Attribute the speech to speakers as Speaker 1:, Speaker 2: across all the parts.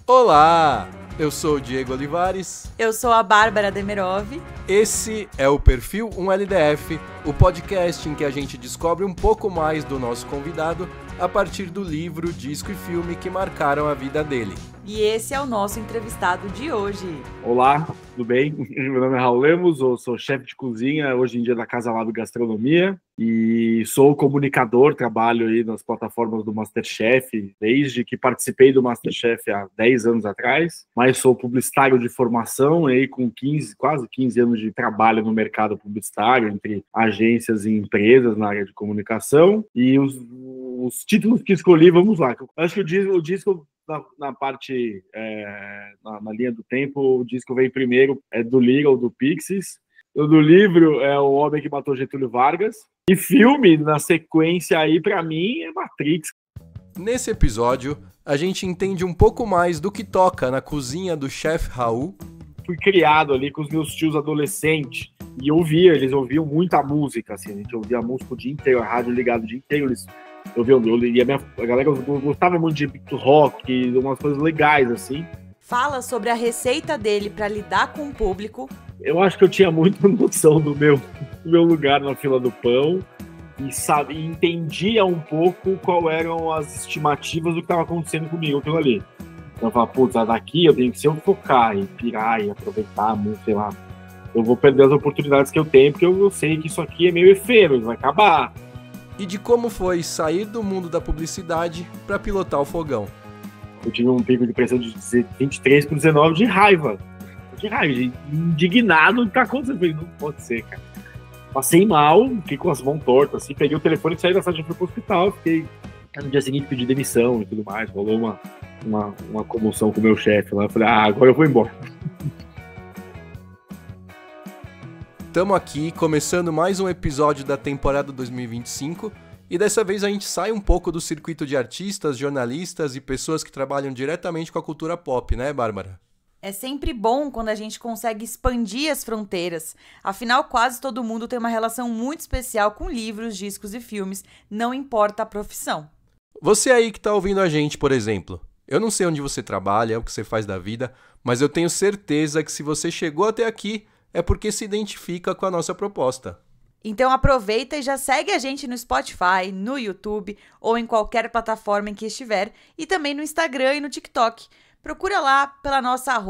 Speaker 1: Olá, eu sou o Diego Olivares.
Speaker 2: Eu sou a Bárbara Demerov.
Speaker 1: Esse é o Perfil 1LDF, o podcast em que a gente descobre um pouco mais do nosso convidado a partir do livro, disco e filme que marcaram a vida dele.
Speaker 2: E esse é o nosso entrevistado de hoje.
Speaker 3: Olá, tudo bem? Meu nome é Raul Lemos, eu sou chefe de cozinha, hoje em dia da Casa Lab Gastronomia, e sou comunicador, trabalho aí nas plataformas do MasterChef, desde que participei do MasterChef há 10 anos atrás, mas sou publicitário de formação, aí com quase 15 anos de trabalho no mercado publicitário, entre agências e empresas na área de comunicação, e os títulos que escolhi, vamos lá. Acho que o disco na parte, na linha do tempo, o disco veio primeiro, é do Little, do Pixies. O do livro é O Homem que Matou Getúlio Vargas. E filme, na sequência aí, pra mim, é Matrix.
Speaker 1: Nesse episódio, a gente entende um pouco mais do que toca na cozinha do chefe Raul.
Speaker 3: Fui criado ali com os meus tios adolescentes e eles ouviam muita música, assim, a gente ouvia a música o dia inteiro, a rádio ligada o dia inteiro, a galera gostava muito de rock, umas coisas legais, assim.
Speaker 2: Fala sobre a receita dele para lidar com o público.
Speaker 3: Eu acho que eu tinha muita noção do meu lugar na fila do pão e entendia um pouco qual eram as estimativas do que estava acontecendo comigo, aquilo ali. Então eu falava, putz, daqui eu tenho que se eu focar e pirar e aproveitar, sei lá, eu vou perder as oportunidades que eu tenho, porque eu sei que isso aqui é meio efêmero, vai acabar.
Speaker 1: E de como foi sair do mundo da publicidade para pilotar o fogão.
Speaker 3: Eu tive um pico de pressão de 23 por 19 de raiva, de indignado do que tá acontecendo. Eu falei, não pode ser, cara. Passei mal, fiquei com as mãos tortas, assim, peguei o telefone e saí da sala e fui pro hospital. Fiquei, no dia seguinte pedi demissão e tudo mais, rolou uma comoção com o meu chefe lá. Eu falei, agora eu vou embora.
Speaker 1: Estamos aqui começando mais um episódio da temporada 2025 e dessa vez a gente sai um pouco do circuito de artistas, jornalistas e pessoas que trabalham diretamente com a cultura pop, né, Bárbara?
Speaker 2: É sempre bom quando a gente consegue expandir as fronteiras. Afinal, quase todo mundo tem uma relação muito especial com livros, discos e filmes, não importa a profissão.
Speaker 1: Você aí que está ouvindo a gente, por exemplo, eu não sei onde você trabalha, o que você faz da vida, mas eu tenho certeza que se você chegou até aqui, é porque se identifica com a nossa proposta.
Speaker 2: Então aproveita e já segue a gente no Spotify, no YouTube ou em qualquer plataforma em que estiver e também no Instagram e no TikTok. Procura lá pela nossa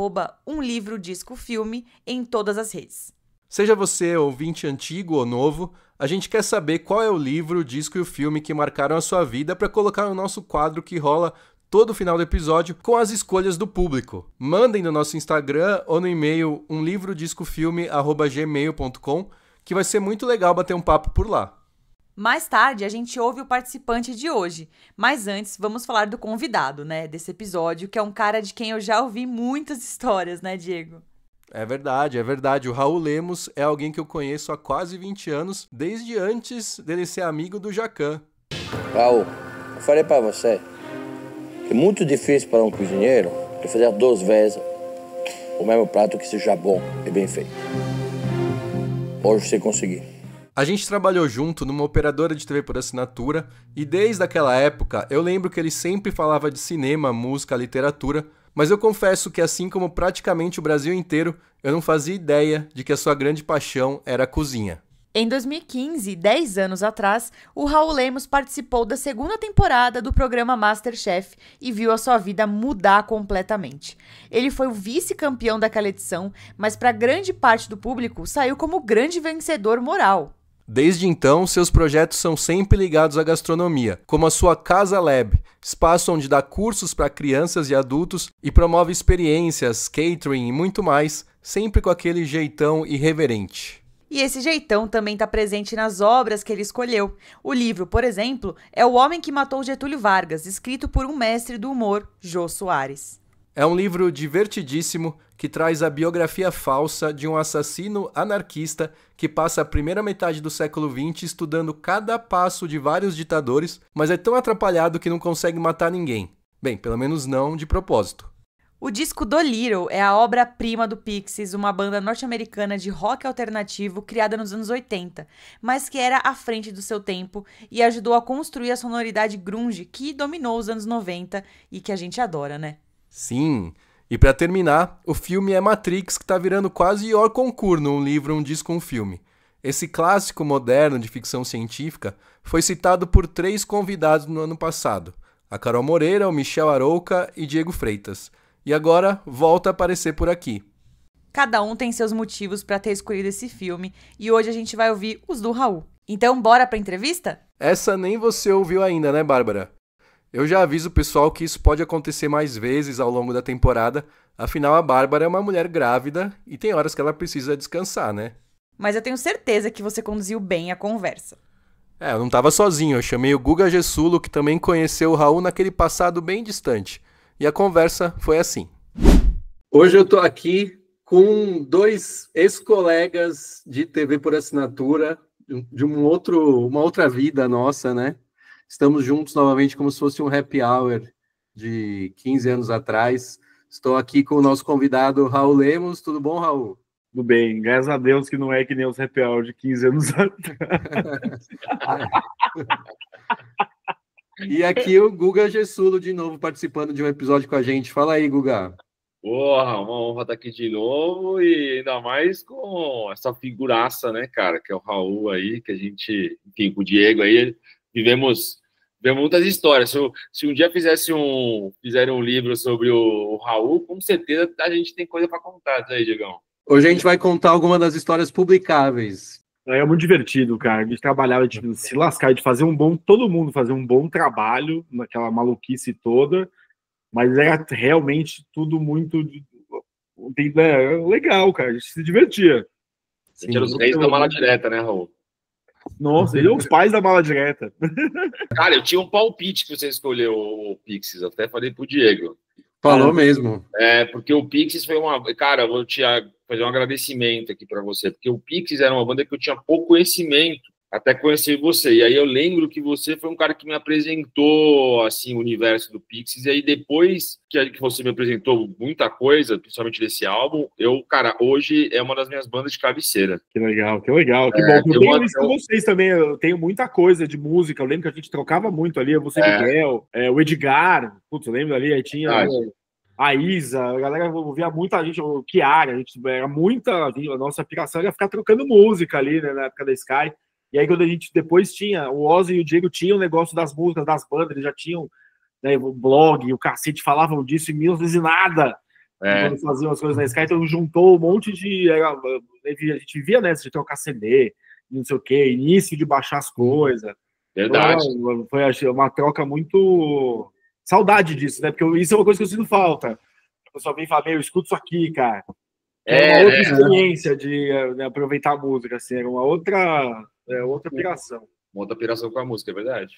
Speaker 2: @umlivrodiscofilme em todas as redes.
Speaker 1: Seja você ouvinte antigo ou novo, a gente quer saber qual é o livro, o disco e o filme que marcaram a sua vida para colocar no nosso quadro que rola todo final do episódio com as escolhas do público. Mandem no nosso Instagram ou no e-mail umlivrodiscofilme@gmail.com, que vai ser muito legal bater um papo por lá.
Speaker 2: Mais tarde, a gente ouve o participante de hoje. Mas antes, vamos falar do convidado, né, desse episódio, que é um cara de quem eu já ouvi muitas histórias, né, Diego?
Speaker 1: É verdade. O Raul Lemos é alguém que eu conheço há quase 20 anos, desde antes dele ser amigo do Jacan.
Speaker 4: Raul, eu falei pra você que é muito difícil para um cozinheiro de fazer 2 vezes o mesmo prato que seja bom e bem feito. Hoje você conseguiu.
Speaker 1: A gente trabalhou junto numa operadora de TV por assinatura e desde aquela época eu lembro que ele sempre falava de cinema, música, literatura, mas eu confesso que assim como praticamente o Brasil inteiro, eu não fazia ideia de que a sua grande paixão era a cozinha.
Speaker 2: Em 2015, 10 anos atrás, o Raul Lemos participou da 2ª temporada do programa MasterChef e viu a sua vida mudar completamente. Ele foi o vice-campeão daquela edição, mas para grande parte do público saiu como grande vencedor moral.
Speaker 1: Desde então, seus projetos são sempre ligados à gastronomia, como a sua Casa Lab, espaço onde dá cursos para crianças e adultos e promove experiências, catering e muito mais, sempre com aquele jeitão irreverente.
Speaker 2: E esse jeitão também está presente nas obras que ele escolheu. O livro, por exemplo, é O Homem que Matou Getúlio Vargas, escrito por um mestre do humor, Jô Soares.
Speaker 1: É um livro divertidíssimo que traz a biografia falsa de um assassino anarquista que passa a primeira metade do século XX estudando cada passo de vários ditadores, mas é tão atrapalhado que não consegue matar ninguém. Bem, pelo menos não de propósito.
Speaker 2: O disco do Little é a obra-prima do Pixies, uma banda norte-americana de rock alternativo criada nos anos 80, mas que era à frente do seu tempo e ajudou a construir a sonoridade grunge que dominou os anos 90 e que a gente adora, né?
Speaker 1: Sim, e para terminar, o filme é Matrix, que tá virando quase hors concours num livro, um disco, um filme. Esse clássico moderno de ficção científica foi citado por 3 convidados no ano passado: a Carol Moreira, o Michel Arouca e Diego Freitas. E agora volta a aparecer por aqui.
Speaker 2: Cada um tem seus motivos para ter escolhido esse filme e hoje a gente vai ouvir os do Raul. Então, bora pra entrevista?
Speaker 1: Essa nem você ouviu ainda, né, Bárbara? Eu já aviso o pessoal que isso pode acontecer mais vezes ao longo da temporada, afinal a Bárbara é uma mulher grávida e tem horas que ela precisa descansar, né?
Speaker 2: Mas eu tenho certeza que você conduziu bem a conversa.
Speaker 1: Eu não tava sozinho, eu chamei o Guga Gessulo, que também conheceu o Raul naquele passado bem distante. E a conversa foi assim. Hoje eu tô aqui com 2 ex-colegas de TV por assinatura, de uma outra vida nossa, né? Estamos juntos novamente como se fosse um happy hour de 15 anos atrás. Estou aqui com o nosso convidado Raul Lemos. Tudo bom, Raul?
Speaker 3: Tudo bem, graças a Deus que não é que nem os happy hour de 15 anos atrás.
Speaker 1: E aqui o Guga Gessulo de novo participando de um episódio com a gente. Fala aí, Guga.
Speaker 5: Porra, uma honra estar aqui de novo e ainda mais com essa figuraça, né, cara, que é o Raul aí, que a gente, enfim, com o Diego aí, vivemos muitas histórias. Se um dia fizerem um livro sobre o Raul, com certeza a gente tem coisa para contar, tá aí, Diegão?
Speaker 1: Hoje a gente vai contar alguma das histórias publicáveis.
Speaker 3: É muito divertido, cara. A gente trabalhava, de se lascar, de fazer todo mundo fazer um bom trabalho naquela maluquice toda. Mas era realmente tudo muito legal, cara. A gente se divertia.
Speaker 5: A gente era os reis da mala direta, né, Raul?
Speaker 3: Nossa, e os pais da mala direta.
Speaker 5: Cara, eu tinha um palpite que você escolheu o Pixies. Eu até falei pro Diego.
Speaker 1: Falou mesmo.
Speaker 5: Porque o Pixies foi uma... Cara, eu vou te fazer um agradecimento aqui pra você. Porque o Pixies era uma banda que eu tinha pouco conhecimento. Até conhecer você. E aí eu lembro que você foi um cara que me apresentou, assim, o universo do Pixies. E aí depois que você me apresentou muita coisa, principalmente desse álbum, cara, hoje é uma das minhas bandas de cabeceira.
Speaker 3: Que legal, que legal. Que bom. Eu tenho isso com vocês também. Eu tenho muita coisa de música. Eu lembro que a gente trocava muito ali. Você, Miguel, o Edgar. Putz, eu lembro ali. Aí tinha... A Isa, a galera ouvia muita gente, o Chiara, a gente era muita... A nossa aplicação era ficar trocando música ali, né, na época da Sky. E aí, quando a gente depois tinha, o Ozzy e o Diego tinham o negócio das músicas, das bandas, eles já tinham, né, o blog, o cacete, falavam disso em 1900 quando faziam as coisas na Sky, então juntou um monte de... a gente via, né, de trocar CD, não sei o quê, início de baixar as coisas.
Speaker 5: Verdade.
Speaker 3: Foi uma troca muito... Saudade disso, né, porque isso é uma coisa que eu sinto falta. A pessoa vem e fala, eu escuto isso aqui, cara. É uma outra experiência de aproveitar a música, assim, era uma outra piração.
Speaker 5: Uma outra piração com a música, é verdade.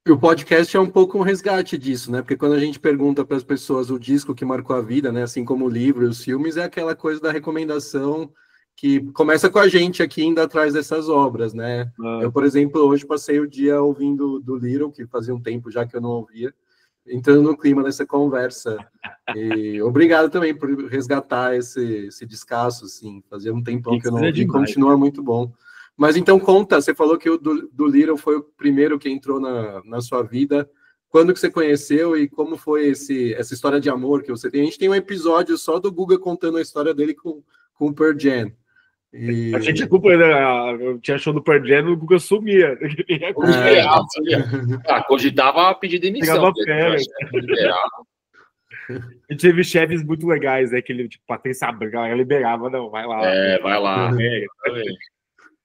Speaker 1: E o podcast é um pouco um resgate disso, né? Porque quando a gente pergunta para as pessoas o disco que marcou a vida, né? Assim como o livro e os filmes, é aquela coisa da recomendação que começa com a gente aqui indo atrás dessas obras, né? Eu, por exemplo, hoje passei o dia ouvindo do Little, que fazia um tempo já que eu não ouvia, entrando no clima dessa conversa. E obrigado também por resgatar esse descasso, assim. Fazia um tempão que eu não ouvi e continua muito bom. Mas então conta, você falou que o do Little foi o primeiro que entrou na sua vida. Quando que você conheceu e como foi essa história de amor que você tem? A gente tem um episódio só do Guga contando a história dele com o Pearl Jam.
Speaker 3: A gente eu tinha show do Pearl Jam, o Guga sumia.
Speaker 5: Cogitava pedir demissão.
Speaker 3: A gente teve chefes muito legais, né? Que ele, tipo, Patrícia Branca, liberava, não, vai lá.
Speaker 5: Vai lá.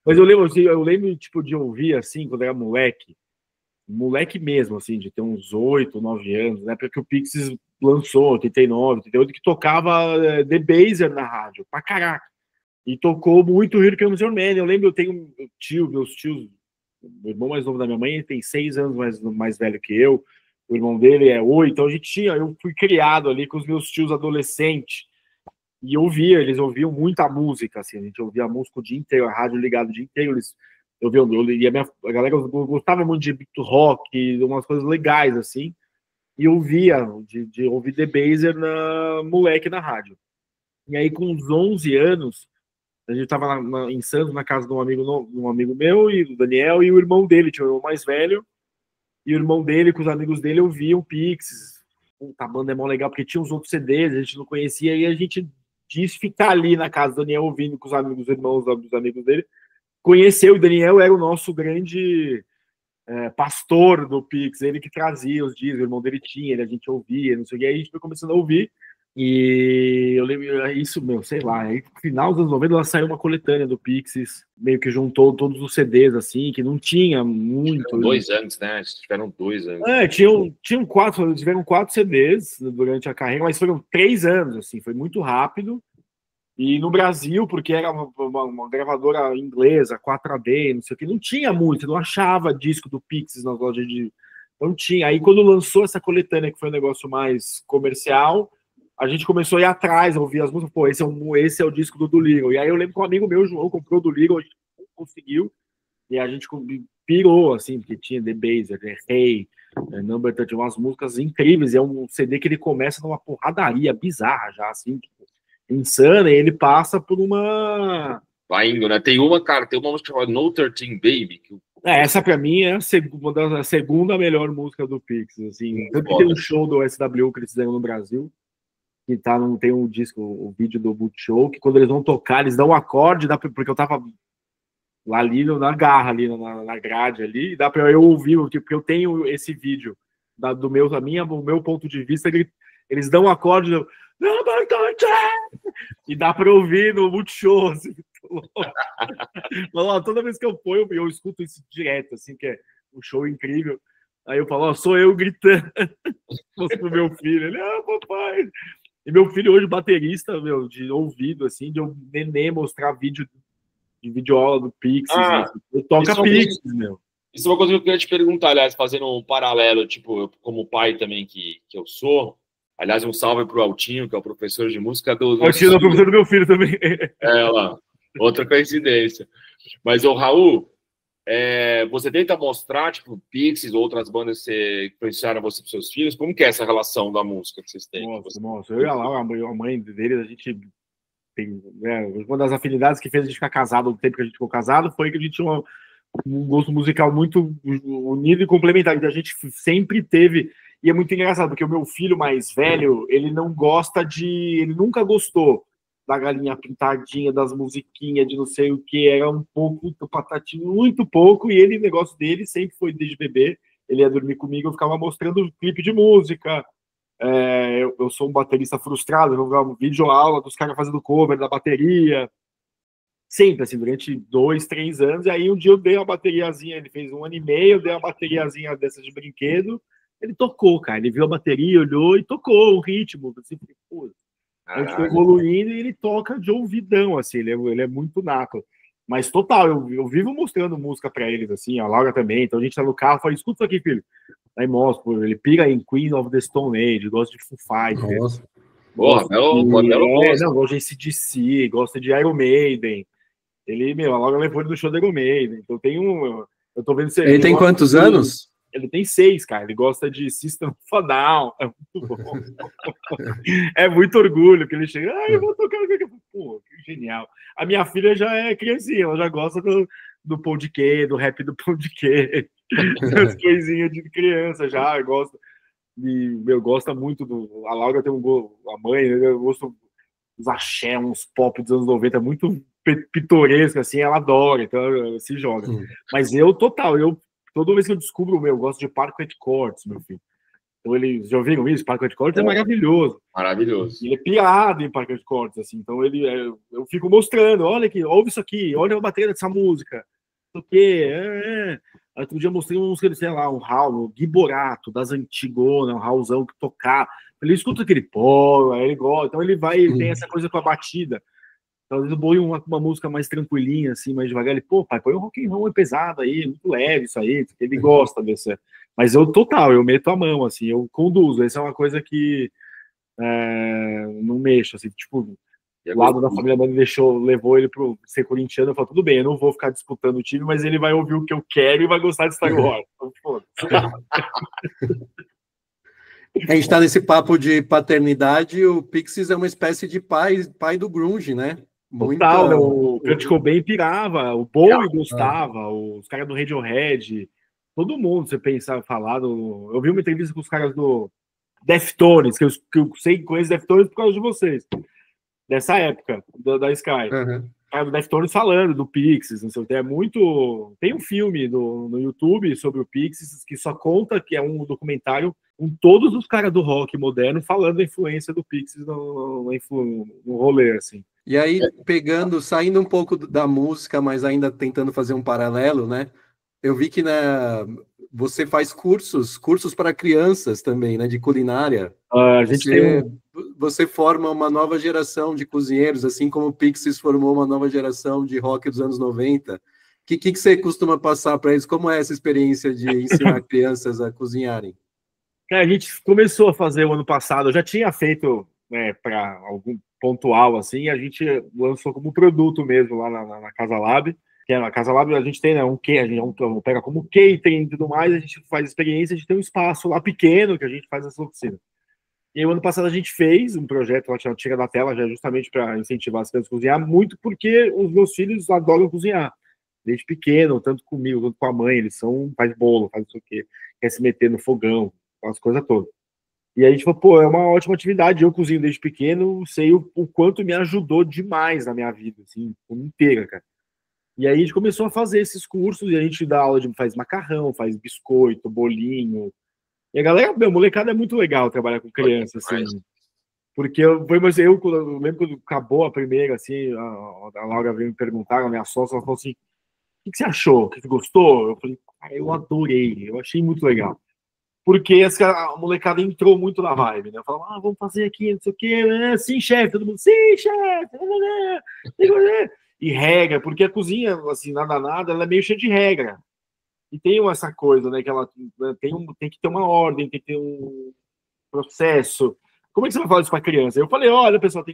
Speaker 3: Mas eu lembro, tipo, de ouvir, assim, quando era moleque mesmo, assim, de ter uns 8, 9 anos, né? Porque o Pixies lançou, 89, 88, que tocava The Baser na rádio, pra caraca. E tocou muito Here Comes Your Man. Eu lembro, eu tenho meus tios, o irmão mais novo da minha mãe, ele tem 6 anos mais velho que eu, o irmão dele é 8, então eu fui criado ali com os meus tios adolescentes, e eles ouviam muita música, assim, a gente ouvia a música o dia inteiro, a rádio ligada o dia inteiro, a galera gostava muito de beat rock, umas coisas legais, assim, e eu via de ouvir The Baser moleque na rádio. E aí, com uns 11 anos, a gente estava em Santos, na casa de um amigo meu, e do Daniel, e o irmão dele, tinha o irmão mais velho, e o irmão dele, com os amigos dele, ouviam Pixies, puta, a banda é mó legal, porque tinha os outros CDs, a gente não conhecia, e a gente disse ficar ali na casa do Daniel ouvindo com os amigos, os irmãos dos amigos dele. Conheceu, o Daniel era o nosso grande pastor do Pix, ele que trazia os discos, o irmão dele tinha, a gente ouvia, não sei o que, aí a gente foi começando a ouvir, e eu lembro isso, sei lá, aí no final dos anos 90 ela saiu uma coletânea do Pixies, meio que juntou todos os CDs, assim, que não tinha muito.
Speaker 5: Tiveram 2 anos, né? Tiveram 2 anos.
Speaker 3: Tiveram 4 CDs durante a carreira, mas foram 3 anos, assim, foi muito rápido. E no Brasil, porque era uma gravadora inglesa, 4AD, não sei o que, não tinha muito, não achava disco do Pixies nas lojas de... Não tinha. Aí quando lançou essa coletânea, que foi um negócio mais comercial, a gente começou a ir atrás, a ouvir as músicas, pô, esse é o disco do Little. E aí eu lembro que um amigo meu, João, comprou do Little, a gente conseguiu, e a gente pirou, assim, porque tinha The Baser, The Hey, Number 30, umas músicas incríveis, e é um CD que ele começa numa porradaria bizarra já, assim, insana, e ele passa por uma...
Speaker 5: Vai indo, né? Tem uma música chamada No 13 Baby, que
Speaker 3: essa pra mim é a segunda melhor música do Pixies, assim, tanto que tem um show do SWU que eles fizeram no Brasil, que tem um disco, o vídeo do Multishow, que quando eles vão tocar, eles dão um acorde, porque eu tava lá ali na garra, ali na grade ali, e dá pra eu ouvir, porque eu tenho esse vídeo do meu ponto de vista, eles dão um acorde, e dá pra ouvir no Multishow, assim, toda vez que eu ponho, eu escuto isso direto, assim, que é um show incrível. Aí eu falo, sou eu gritando pro meu filho, ele, papai. E meu filho hoje, baterista, de ouvido, assim, de eu mostrar vídeo de videoaula do Pixies, eu toco Pixies,
Speaker 5: Isso é uma coisa que eu queria te perguntar, aliás, fazendo um paralelo, tipo, eu, como pai também que eu sou, aliás, um salve pro Altinho, que é o professor de música do...
Speaker 3: Altinho é o professor do meu filho também.
Speaker 5: Lá, outra coincidência. Mas, Raul, você tenta mostrar, tipo, Pixies ou outras bandas que influenciaram você para seus filhos? Como que é essa relação da música que vocês têm?
Speaker 3: Nossa, eu e a mãe deles, a gente tem... uma das afinidades que fez a gente ficar casado, no tempo que a gente ficou casado, foi que a gente tinha um gosto musical muito unido e complementar. Então a gente sempre teve... E é muito engraçado, porque o meu filho mais velho, ele nunca gostou da galinha pintadinha, das musiquinhas, de não sei o que, era um pouco patatinho, muito pouco, e o negócio dele sempre foi desde bebê, ele ia dormir comigo, eu ficava mostrando clipe de música, eu sou um baterista frustrado, eu vou vídeo aula dos caras fazendo cover da bateria, sempre, assim, durante 2, 3 anos, e aí um dia eu dei uma bateriazinha, ele fez 1 ano e meio, eu dei uma bateriazinha dessas de brinquedo, ele tocou, cara, ele viu a bateria, olhou e tocou o ritmo, assim, pô, a gente foi evoluindo e ele toca de ouvidão, assim, ele é muito nato. Mas total, eu vivo mostrando música pra eles, assim, a Laura também, então a gente tá no carro, fala, escuta isso aqui, filho. Aí mostro, ele pira em Queen of the Stone Age, gosta de Foo Fighters.
Speaker 5: Nossa. Não,
Speaker 3: gosta de AC/DC, gosta de Iron Maiden. A Laura levou ele no show do Iron Maiden, então eu tô vendo...
Speaker 1: Ele tem quantos anos?
Speaker 3: Ele tem 6, cara. Ele gosta de System of a Down. É muito bom. É muito orgulho que ele chega. Eu vou tocar. Pô, que genial. A minha filha já é criancinha. Ela já gosta do Pão de Quê, do rap do Pão de Quê. As coisinhas de criança já. Gosta muito do... A Laura tem a mãe, eu gosto dos axé, uns pop dos anos 90, muito pitoresco, assim. Ela adora, então ela se joga. Mas toda vez que eu descubro eu gosto de Parquet Courts, meu filho. Então eles já ouviram isso? Parquet Courts é maravilhoso.
Speaker 5: Maravilhoso.
Speaker 3: Ele é pirado em Parquet Courts, assim. Então eu fico mostrando, olha aqui, ouve isso aqui, olha a bateria dessa música. O quê? Outro dia eu mostrei uma música, sei lá, um Raul, o Gui Borato, das antigonas, um Raulzão que tocava. Ele escuta aquele pó, aí ele gosta. Então ele tem essa coisa com a batida. Talvez eu ponho uma música mais tranquilinha, assim, mais devagar. Ele, pai, põe um rock and roll pesado aí, muito leve isso aí, porque ele gosta desse. Mas eu meto a mão, assim, eu conduzo. Essa é uma coisa que não mexo, assim, tipo, o lado da família dele levou ele pro ser corintiano. Eu falo, tudo bem, eu não vou ficar disputando o time, mas ele vai ouvir o que eu quero e vai gostar de Star Wars. Então,
Speaker 1: A gente tá nesse papo de paternidade, o Pixies é uma espécie de pai do grunge, né?
Speaker 3: Total, o Kurt Cobain pirava, o Bowie gostava, os caras do Radiohead, todo mundo, você pensava, eu vi uma entrevista com os caras do Deftones, que eu sei que conheço Deftones por causa de vocês. Dessa época, da Sky.
Speaker 1: Uhum.
Speaker 3: Cara, do Deftones falando do Pixies, não sei o que. É muito... Tem um filme no YouTube sobre o Pixies que só conta que é um documentário com todos os caras do rock moderno falando da influência do Pixies no rolê, assim.
Speaker 1: E aí, saindo um pouco da música, mas ainda tentando fazer um paralelo, né? Eu vi que você faz cursos para crianças também, né? De culinária.
Speaker 3: A gente
Speaker 1: Você forma uma nova geração de cozinheiros, assim como o Pixies formou uma nova geração de rock dos anos 90. O que você costuma passar para eles? Como é essa experiência de ensinar crianças a cozinharem?
Speaker 3: A gente começou a fazer o ano passado, eu já tinha feito, né, para algum pontual, assim, a gente lançou como produto mesmo lá na Casa Lab, que é na Casa Lab a gente tem, né, a gente pega como catering e tudo mais, a gente faz experiência, a gente tem um espaço lá pequeno que a gente faz essa oficina. E aí, o ano passado a gente fez um projeto lá, Tira da Tela, já justamente para incentivar as crianças a cozinhar, muito porque os meus filhos adoram cozinhar, desde pequeno, tanto comigo, quanto com a mãe, eles faz bolo, faz não sei o quê, quer se meter no fogão, as coisas todas. E aí a gente falou, pô, é uma ótima atividade, eu cozinho desde pequeno, sei o quanto me ajudou demais na minha vida, assim, inteira, cara. E aí a gente começou a fazer esses cursos, e a gente dá aula faz macarrão, faz biscoito, bolinho. E a galera, meu, molecada é muito legal trabalhar com criança, assim. Porque eu lembro quando acabou a primeira, assim, a Laura veio me perguntar, a minha sócia, ela falou assim, o que você achou? O que você gostou? Eu falei, eu adorei, eu achei muito legal. Porque a molecada entrou muito na vibe, né? Falava, vamos fazer aqui, não sei o quê, sim, chefe, todo mundo, sim, chefe, e regra, porque a cozinha, assim, nada, ela é meio cheia de regra. E tem essa coisa, né, que ela tem que ter uma ordem, tem que ter um processo. Como é que você vai falar isso para criança? Eu falei, olha, pessoal,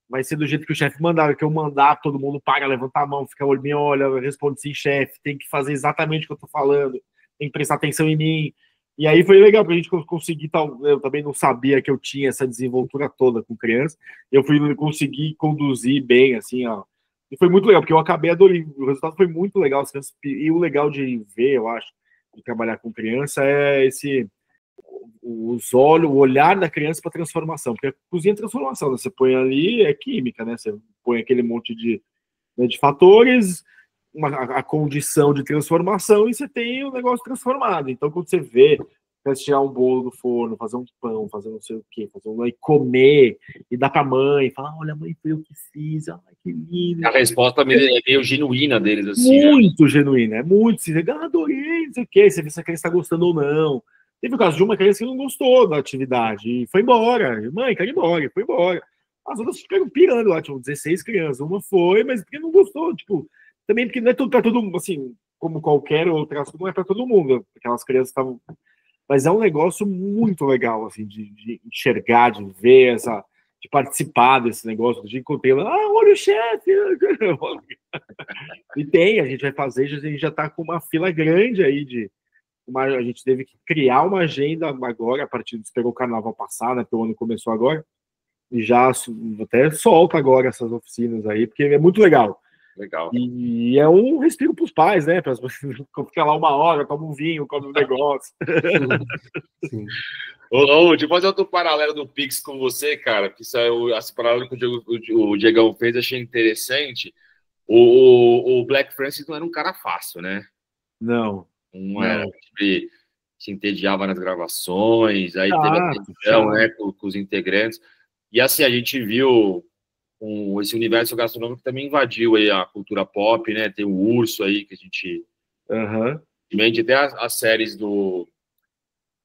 Speaker 3: vai ser do jeito que o chefe mandar, que eu mandar, todo mundo paga, levanta a mão, fica me olha, responde sim, chefe, tem que fazer exatamente o que eu tô falando, tem que prestar atenção em mim. E aí foi legal pra gente conseguir, eu também não sabia que eu tinha essa desenvoltura toda com criança, eu conseguir conduzir bem, assim, ó. E foi muito legal, porque eu acabei adorando, o resultado foi muito legal, e o legal de ver, eu acho, de trabalhar com criança é o olhar da criança para transformação, porque a cozinha é transformação, né? Você põe ali, é química, né? Você põe aquele monte de fatores, a condição de transformação e você tem o negócio transformado. Então, quando você vê, tirar um bolo do forno, fazer um pão, fazer não sei o quê, e comer, e dar pra mãe, falar, olha, mãe, foi eu que fiz, ai, que lindo.
Speaker 5: A resposta é meio genuína deles, assim.
Speaker 3: Muito genuína, é muito, assim, adorei, não sei o quê, você vê se a criança tá gostando ou não. Teve o caso de uma criança que não gostou da atividade e foi embora. Mãe, quero ir embora, e foi embora. As outras ficaram pirando lá, tinham 16 crianças. Uma foi, mas porque não gostou, tipo, também porque não é tudo para todo mundo, assim, como qualquer outra assunto, não é para todo mundo. Aquelas crianças estavam. Mas é um negócio muito legal, assim, de enxergar, de ver de participar desse negócio, de encontrar lá, olha o chefe! E a gente vai fazer, a gente já está com uma fila grande aí a gente teve que criar uma agenda agora, a partir de esperou o carnaval passar, né? Porque o ano começou agora, e já até solta agora essas oficinas aí, porque é muito legal.
Speaker 5: Legal.
Speaker 3: E é um respiro para os pais, né? Para ficar lá uma hora, toma um vinho, come um negócio.
Speaker 1: Sim.
Speaker 5: Deixa eu fazer outro paralelo do Pix com você, cara, que esse paralelo que o Diegão fez, achei interessante. O Black Francis não era um cara fácil, né?
Speaker 3: Não.
Speaker 5: Não era, ele se entediava nas gravações, aí teve a tensão, né, com os integrantes. E assim, a gente viu esse universo gastronômico também invadiu aí a cultura pop, né? Tem o Urso aí, que a gente... Também tem as séries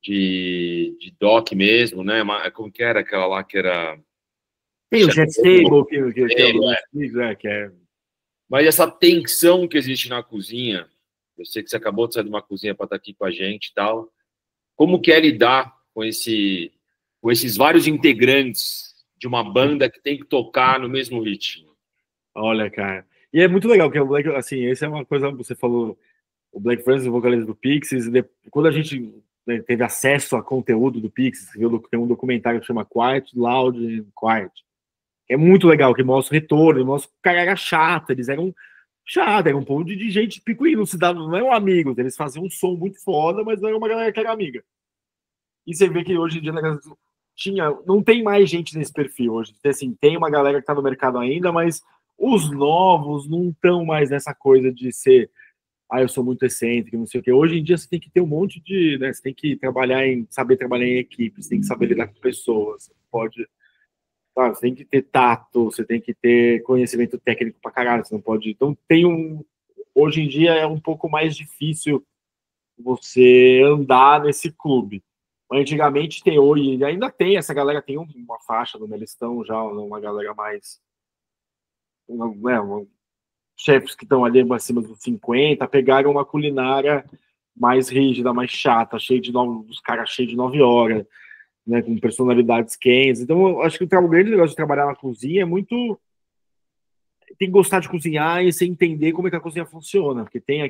Speaker 5: de Doc mesmo, né? Como que era aquela lá que era...
Speaker 3: Tem o Jet Table, que é...
Speaker 5: Mas essa tensão que existe na cozinha, eu sei que você acabou de sair de uma cozinha para estar aqui com a gente e tal, como que é lidar com esses vários integrantes de uma banda que tem que tocar no mesmo ritmo?
Speaker 3: Olha, cara, e é muito legal, porque o Black, assim, essa é uma coisa, você falou, o Black Francis, o vocalista do Pixies, quando a gente teve acesso a conteúdo do Pixies, tem um documentário que chama Quiet, Loud and Quiet, é muito legal, que mostra o retorno, mostra que o cara era chato, eles eram chato, era um povo de gente picuí, não eram amigos, eles faziam um som muito foda, mas não era uma galera que era amiga. E você vê que hoje em dia não tem mais gente nesse perfil hoje. Assim, tem uma galera que está no mercado ainda, mas os novos não estão mais nessa coisa de ser eu sou muito excêntrico, não sei o quê. Hoje em dia você tem que ter um monte de, né, você tem que saber trabalhar em equipe, você tem que saber lidar com pessoas, você tem que ter tato, você tem que ter conhecimento técnico pra caralho, você não pode. Então hoje em dia é um pouco mais difícil você andar nesse clube. Antigamente hoje ainda tem, essa galera tem uma faixa do Melistão já, uma galera mais. Chefes que estão ali acima dos 50, pegaram uma culinária mais rígida, mais chata, os caras cheios de 9 horas, né, com personalidades quentes. Então, eu acho que o grande negócio de trabalhar na cozinha é muito. Tem que gostar de cozinhar e você entender como é que a cozinha funciona, porque tem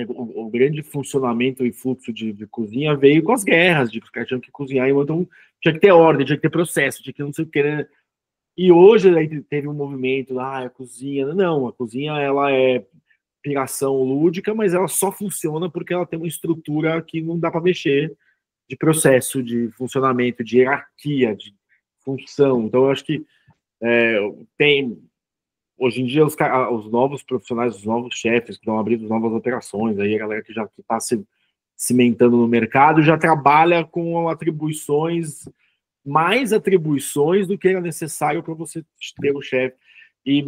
Speaker 3: o grande funcionamento e fluxo de cozinha veio com as guerras, de que os caras tinham que cozinhar, então tinha que ter ordem, tinha que ter processo, tinha que não sei o que, né? E hoje teve um movimento, a cozinha. Não, a cozinha ela é piração lúdica, mas ela só funciona porque ela tem uma estrutura que não dá para mexer, de processo, de funcionamento, de hierarquia, de função. Então, eu acho que hoje em dia os novos profissionais, os novos chefes que estão abrindo novas operações, aí a galera que já está se cimentando no mercado já trabalha com mais atribuições do que era necessário para você ter o chefe. E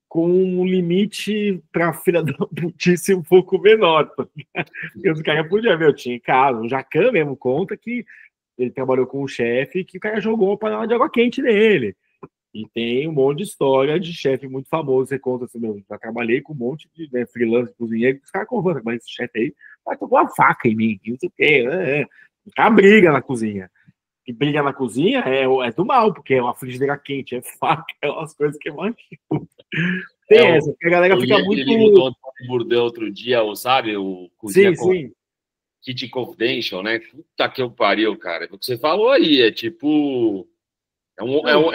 Speaker 3: com um limite para filha da putice um pouco menor. Porque os caras podiam ver, eu tinha em casa, o Jacan mesmo conta que ele trabalhou com um chefe que o cara jogou uma panela de água quente nele. E tem um monte de história de chefe muito famoso. Você conta assim, já trabalhei com um monte de freelance de cozinheiro, os caras contam, mas esse chefe aí vai tomar uma faca em mim, não sei o quê. O cara briga na cozinha. E briga na cozinha é do mal, porque é uma frigideira quente, é faca, é umas coisas que machucam. Tem essa, porque a galera fica muito.
Speaker 5: Ele mudou o bordão outro dia, sabe? O cozinha
Speaker 3: sim.
Speaker 5: Kitchen Confidential, né? Puta que eu pariu, cara. O que você falou aí é tipo. É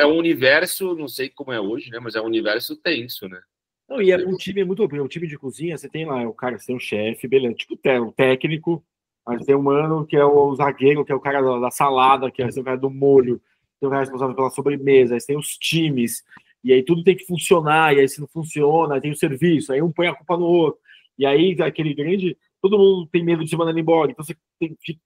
Speaker 5: um universo, não sei como é hoje, né? Mas é um universo tenso, né?
Speaker 3: Não, e o time é muito. O time de cozinha, você tem lá, você tem um chefe, beleza, tipo o técnico. Aí tem um mano que é o zagueiro, que é o cara da salada, que é o cara do molho, tem o cara responsável pela sobremesa, aí tem os times, e aí tudo tem que funcionar, e aí se não funciona, aí tem o serviço, aí um põe a culpa no outro, e aí aquele grande. Todo mundo tem medo de se mandar embora, então você tem que.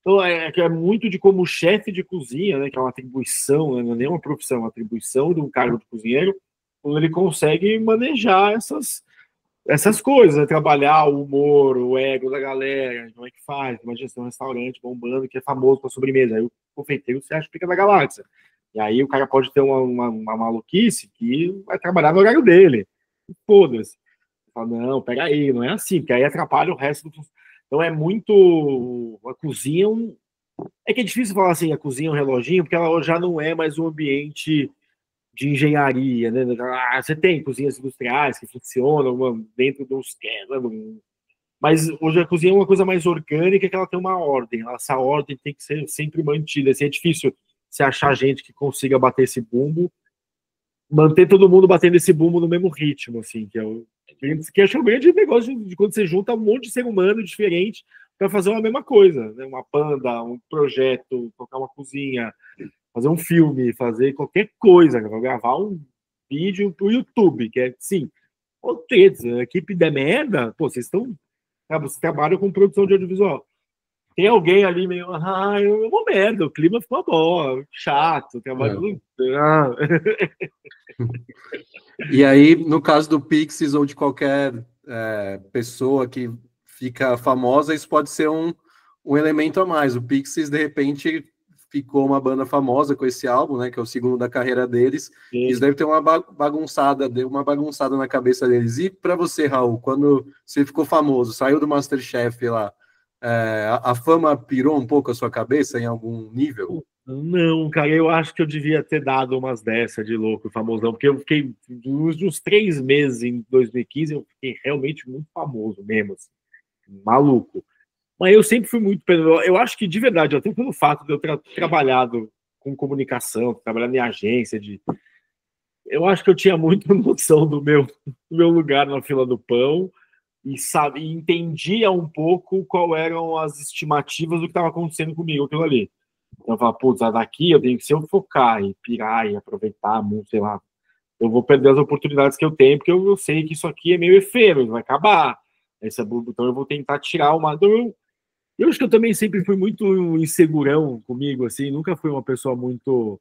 Speaker 3: Então é muito de como chefe de cozinha, né, que é uma atribuição, né, não é nem uma profissão, é uma atribuição de um cargo de cozinheiro, quando ele consegue manejar essas coisas, né? Trabalhar o humor, o ego da galera, como é que faz? Imagina, um restaurante bombando que é famoso com a sobremesa, aí o confeiteiro se acha pica da galáxia. E aí o cara pode ter uma maluquice que vai trabalhar no horário dele. Foda-se. Fala, não, peraí, não é assim, porque aí atrapalha o resto do. Então é muito. A cozinha. É que é difícil falar assim, a cozinha é um reloginho, porque ela já não é mais um ambiente de engenharia, né? Você tem cozinhas industriais que funcionam dentro de uns. Mas hoje a cozinha é uma coisa mais orgânica, que ela tem uma ordem. Essa ordem tem que ser sempre mantida. Assim, é difícil você achar gente que consiga bater esse bumbo, manter todo mundo batendo esse bumbo no mesmo ritmo, assim, que é o grande negócio de quando você junta um monte de ser humano diferente para fazer uma mesma coisa, né? Uma banda, um projeto, tocar uma cozinha, fazer um filme, fazer qualquer coisa, gravar um vídeo pro YouTube, que é assim, a equipe da merda, vocês trabalham com produção de audiovisual. Tem alguém ali meio, é uma merda, o clima ficou bom, chato, trabalho.
Speaker 1: E aí, no caso do Pixies ou de qualquer pessoa que fica famosa, isso pode ser um elemento a mais. O Pixies, de repente, ficou uma banda famosa com esse álbum, né, que é o segundo da carreira deles. Sim. Isso deve ter uma bagunçada na cabeça deles. E para você, Raul, quando você ficou famoso, saiu do MasterChef lá, a fama pirou um pouco a sua cabeça em algum nível?
Speaker 3: Não, cara, eu acho que eu devia ter dado umas dessas de louco, famosão, porque eu fiquei uns 3 meses em 2015, eu fiquei realmente muito famoso mesmo, assim, maluco. Mas eu sempre fui muito. Eu acho que, de verdade, até pelo fato de eu ter trabalhado com comunicação, trabalhado em agência, eu acho que eu tinha muita noção do meu lugar na fila do pão e entendia um pouco qual eram as estimativas do que estava acontecendo comigo, aquilo ali. Então eu falava, putz, daqui eu tenho que, se eu focar e pirar e aproveitar, sei lá, eu vou perder as oportunidades que eu tenho, porque eu sei que isso aqui é meio efêmero, vai acabar. Então eu vou tentar tirar uma... Então, eu acho que eu também sempre fui muito insegurão comigo, assim, nunca fui uma pessoa muito...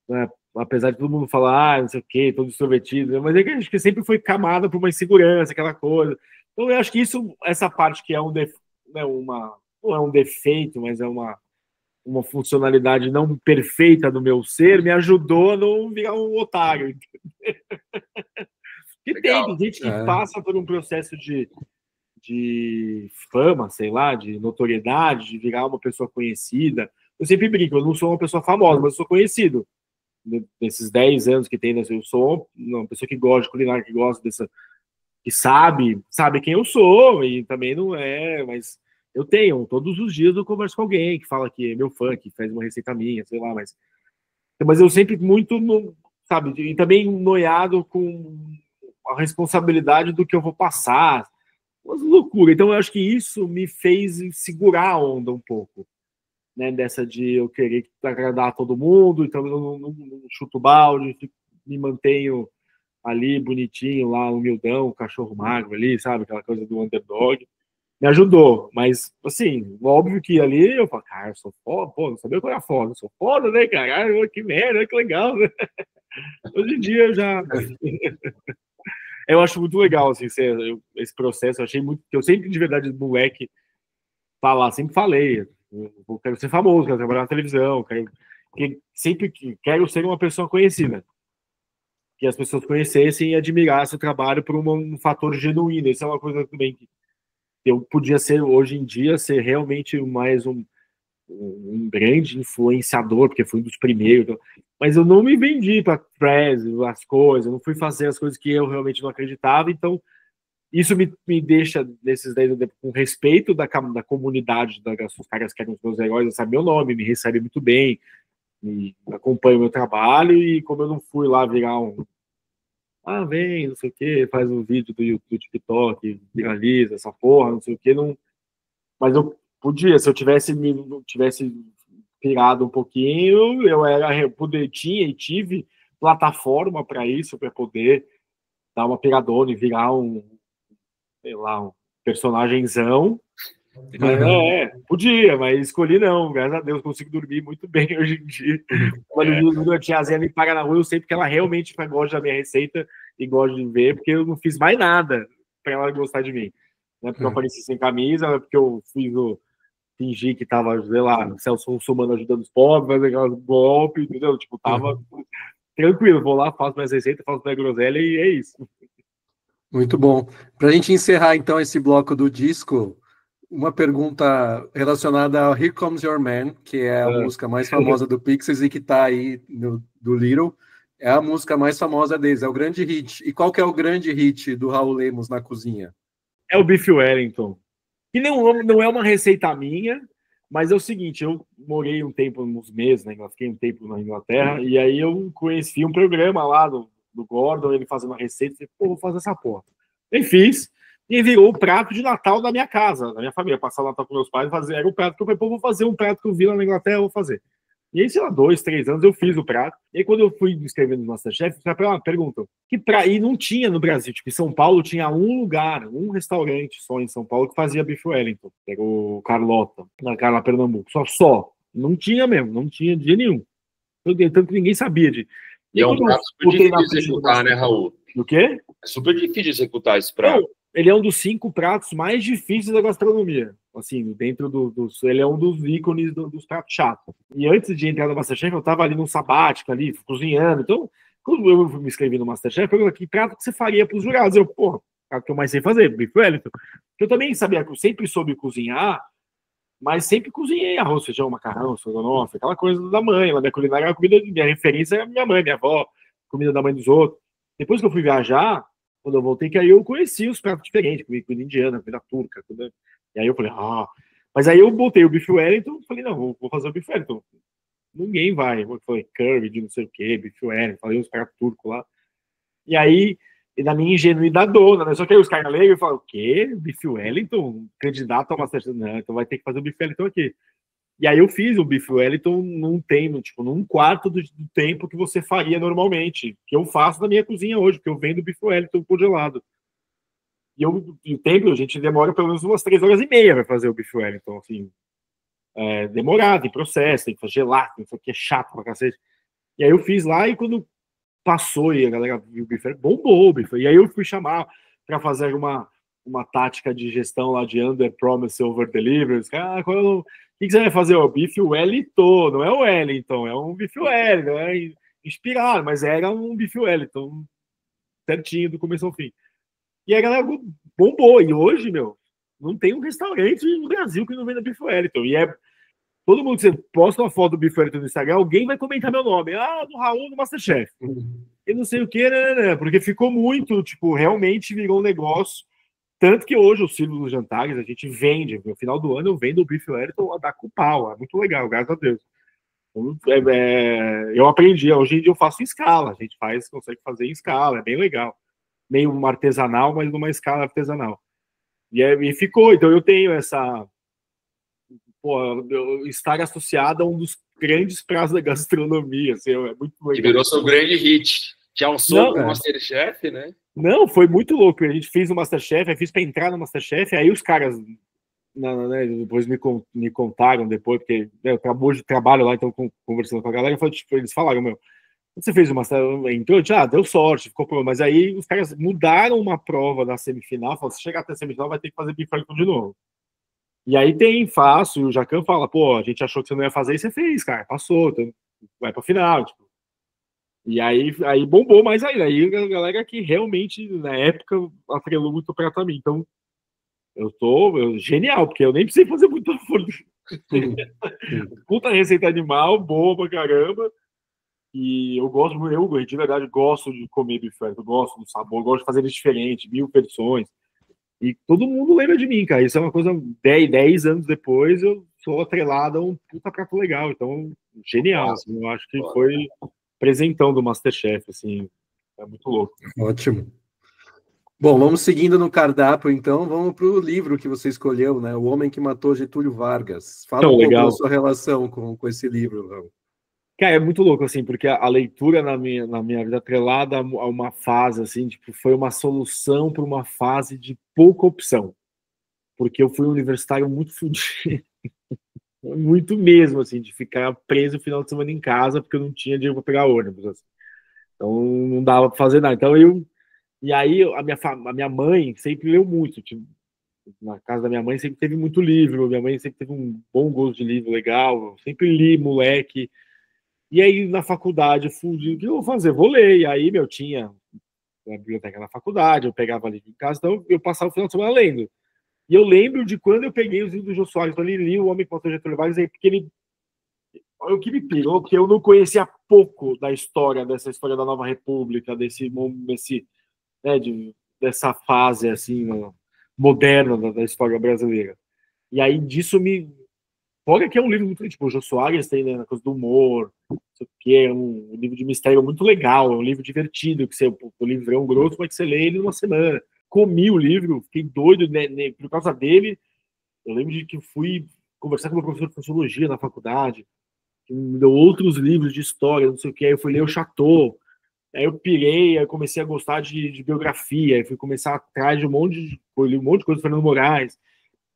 Speaker 3: Né, apesar de todo mundo falar, não sei o quê, todo extrovertido, mas é que acho que sempre foi camada por uma insegurança, aquela coisa. Então eu acho que essa parte que é não é um defeito, mas é uma funcionalidade não perfeita do meu ser, me ajudou a não virar um otário. Porque tem gente que passa por um processo de fama, sei lá, de notoriedade, de virar uma pessoa conhecida. Eu sempre brinco, eu não sou uma pessoa famosa, mas eu sou conhecido. Nesses 10 anos que tem, eu sou uma pessoa que gosta de culinária, que gosta que sabe quem eu sou, e também não é, mas eu tenho, todos os dias eu converso com alguém que fala que é meu fã, que faz uma receita minha, sei lá, mas eu sempre muito, sabe, e também noiado com a responsabilidade do que eu vou passar, uma loucura. Então eu acho que isso me fez segurar a onda um pouco, né, dessa de eu querer agradar a todo mundo, então eu não chuto balde, me mantenho ali bonitinho, lá, humildão, cachorro magro ali, sabe, aquela coisa do underdog. Me ajudou, mas, assim, óbvio que ali eu falo, cara, eu sou foda, pô, não sabia que eu era foda, eu sou foda, né, cara, que merda, que legal, né? Hoje em dia eu já... eu acho muito legal, assim, esse processo, eu achei muito, que eu sempre, de verdade, moleque, sempre falei, eu quero ser famoso, quero trabalhar na televisão, sempre quero ser uma pessoa conhecida, que as pessoas conhecessem e admirassem o trabalho por um fator genuíno. Isso é uma coisa também que eu podia ser, hoje em dia, ser realmente mais um grande influenciador, porque fui um dos primeiros, mas eu não me vendi para as coisas, eu não fui fazer as coisas que eu realmente não acreditava, então isso me deixa, nesses 10 anos, com respeito da comunidade, dos caras que eram os meus heróis, sabe meu nome, me recebe muito bem, me acompanha o meu trabalho, e como eu não fui lá virar vem, não sei o que, faz um vídeo do TikTok, viraliza essa porra, não sei o que, não... Mas eu podia, se eu tivesse pirado um pouquinho, tinha e tive plataforma para isso, para poder dar uma piradona e virar sei lá, um personagemzão. Podia, mas escolhi não, graças a Deus consigo dormir muito bem hoje em dia. Quando a tiazinha me paga na rua, eu sei porque ela realmente gosta da minha receita e gosta de ver, porque eu não fiz mais nada para ela gostar de mim. Não é porque eu apareci sem camisa, não é porque eu fingi que tava, sei lá, Celso Russomano ajudando os pobres, fazendo aquelas golpes, entendeu? Tipo, tava tranquilo, vou lá, faço minhas receitas, faço minha groselha e é isso.
Speaker 1: Muito bom. Para a gente encerrar, então, esse bloco do disco, uma pergunta relacionada ao Here Comes Your Man, que é a música mais famosa do Pixies e que está aí do Little. É a música mais famosa deles, é o grande hit. E qual que é o grande hit do Raul Lemos na cozinha?
Speaker 3: É o Beef Wellington. Que não é uma receita minha, mas é o seguinte, eu morei um tempo, uns meses, né, fiquei um tempo na Inglaterra, e aí eu conheci um programa lá do Gordon, ele fazendo uma receita, e vou fazer essa porra. E fiz, e virou o prato de Natal da minha casa, da minha família. Passar o Natal com meus pais, era o prato que eu falei, vou fazer um prato que eu vi lá na Inglaterra, eu vou fazer. E aí, sei lá, 2, 3 anos eu fiz o prato. E aí, quando eu fui me inscrever no Masterchef, pergunta, e não tinha no Brasil, tipo, em São Paulo tinha um lugar, um restaurante só em São Paulo que fazia Beef Wellington, que era o Carlota, na Pernambuco, só. Não tinha mesmo, não tinha dia nenhum. Tanto que ninguém sabia de...
Speaker 5: E é um prato super difícil de executar, né, Raul?
Speaker 3: O quê?
Speaker 5: É super difícil de executar esse prato.
Speaker 3: Ele é um dos 5 pratos mais difíceis da gastronomia. Assim, dentro ele é um dos ícones dos pratos chatos. E antes de entrar no Masterchef, eu estava ali num sabático, ali, cozinhando. Então, quando eu me inscrevi no Masterchef, eu falei, que prato que você faria para os jurados? Eu, o prato que eu mais sei fazer, Beef Wellington. Eu também sabia que eu sempre soube cozinhar, mas sempre cozinhei arroz, feijão, macarrão, estrogonofe, aquela coisa da mãe. Lá minha culinária, a comida, minha referência é minha mãe, minha avó, comida da mãe dos outros. Depois que eu fui viajar, quando eu voltei, que aí eu conheci os pratos diferentes, comida indiana, comida turca, e aí eu falei, mas aí eu botei o Beef Wellington, falei, não, vou fazer o Beef Wellington. Ninguém vai. Eu falei, curry de não sei o que, Beef Wellington, falei uns pratos turcos lá. E aí E na minha ingenuidade dona, né? Só que aí os caras leram e falam, o quê? Bife Wellington? Candidato a Masterchef? Não, então vai ter que fazer o Bife Wellington aqui. E aí eu fiz o Bife Wellington num quarto do tempo que você faria normalmente, que eu faço na minha cozinha hoje, porque eu vendo o Bife Wellington congelado. E o tempo, a gente demora pelo menos umas 3h30 para fazer o Bife Wellington, assim, demorado, tem processo, tem que fazer gelar, isso aqui é chato pra cacete. E aí eu fiz lá, e quando passou e a galera viu o Bife Wellington, bombou o Bife. E aí eu fui chamar para fazer uma tática de gestão lá de under promise over delivery. O que você vai fazer? O Bife Wellington, não é o Wellington, é um Bife Wellington, é inspirado, mas era um Bife Wellington certinho do começo ao fim. E a galera bombou. E hoje, meu, não tem um restaurante no Brasil que não venda Bife Wellington. E todo mundo que você posta uma foto do Bife Wellington no Instagram, alguém vai comentar meu nome. Do Raul no Masterchef. Eu não sei o que, né? Porque ficou muito, tipo, realmente virou um negócio. Tanto que hoje, os filhos dos jantares, a gente vende. No final do ano, eu vendo o Bife Wellington a dar com pau. É muito legal, graças a Deus. Eu aprendi. Hoje em dia eu faço em escala. A gente consegue fazer em escala. É bem legal. Meio artesanal, mas numa escala artesanal. E ficou. Então eu tenho essa... estar associado a um dos grandes pratos da gastronomia. Assim, é muito legal.
Speaker 5: Que virou seu grande hit. Que alçou o Masterchef, né?
Speaker 3: Não, foi muito louco. A gente fez o Masterchef, eu fiz para entrar no Masterchef, aí os caras depois me contaram depois, porque eu hoje trabalho lá, então conversando com a galera, eles falaram, meu, você fez o Masterchef, entrou, deu sorte, ficou pronto. Mas aí os caras mudaram uma prova na semifinal, falaram, se chegar até a semifinal vai ter que fazer Bife Wellington de novo. E aí fácil, o Jacan fala, pô, a gente achou que você não ia fazer e você fez, cara, passou, então vai pra final, tipo. E aí bombou mais ainda. Aí a galera que realmente, na época, atrelou muito pra mim. Então, genial, porque eu nem precisei fazer muito força. Puta receita animal, boa pra caramba. E eu de verdade, gosto de comer bife, eu gosto do sabor, gosto de fazer ele diferente, 1000 versões. E todo mundo lembra de mim, cara. Isso é uma coisa, 10 anos depois, eu sou atrelado a um puta prato legal. Então, genial. Assim, eu acho que foi presentão do Masterchef, assim, é muito louco.
Speaker 1: Ótimo. Bom, vamos seguindo no cardápio, então, vamos para o livro que você escolheu, né? O Homem que Matou Getúlio Vargas. Fala um pouco da sua relação com esse livro, Raul.
Speaker 3: Cara, é muito louco, assim, porque a leitura na minha vida atrelada a uma fase, assim, tipo, foi uma solução para uma fase de pouca opção. Porque eu fui um universitário muito fudido. Muito mesmo, assim, de ficar preso o final de semana em casa, porque eu não tinha dinheiro para pegar ônibus, assim. Então, não dava para fazer nada. Então, e aí, a minha mãe sempre leu muito. Tipo, na casa da minha mãe sempre teve muito livro. Minha mãe sempre teve um bom gosto de livro legal. Eu sempre li, moleque. E aí, na faculdade, eu fui, o que eu vou fazer? Vou ler. E aí, tinha a biblioteca na faculdade, eu pegava livro em casa, então eu passava o final de semana lendo. E eu lembro de quando eu peguei os livros do Jô Soares, então li O Homem que Matou Getúlio Vargas, porque o que me pirou, porque eu não conhecia pouco dessa história da Nova República, dessa fase assim moderna da história brasileira. E aí disso fora que é um livro muito tipo, o Jô Soares tem, né, na coisa do humor, que é um livro de mistério muito legal, é um livro divertido, que o livro é um grosso, mas que você lê ele numa semana. Comi o livro, fiquei doido, né, por causa dele. Eu lembro de que fui conversar com o meu professor de sociologia na faculdade, que me deu outros livros de história, não sei o que, aí eu fui ler o Chateau, aí eu pirei, aí eu comecei a gostar de biografia, aí fui começar atrás de li um monte de coisa do Fernando Moraes,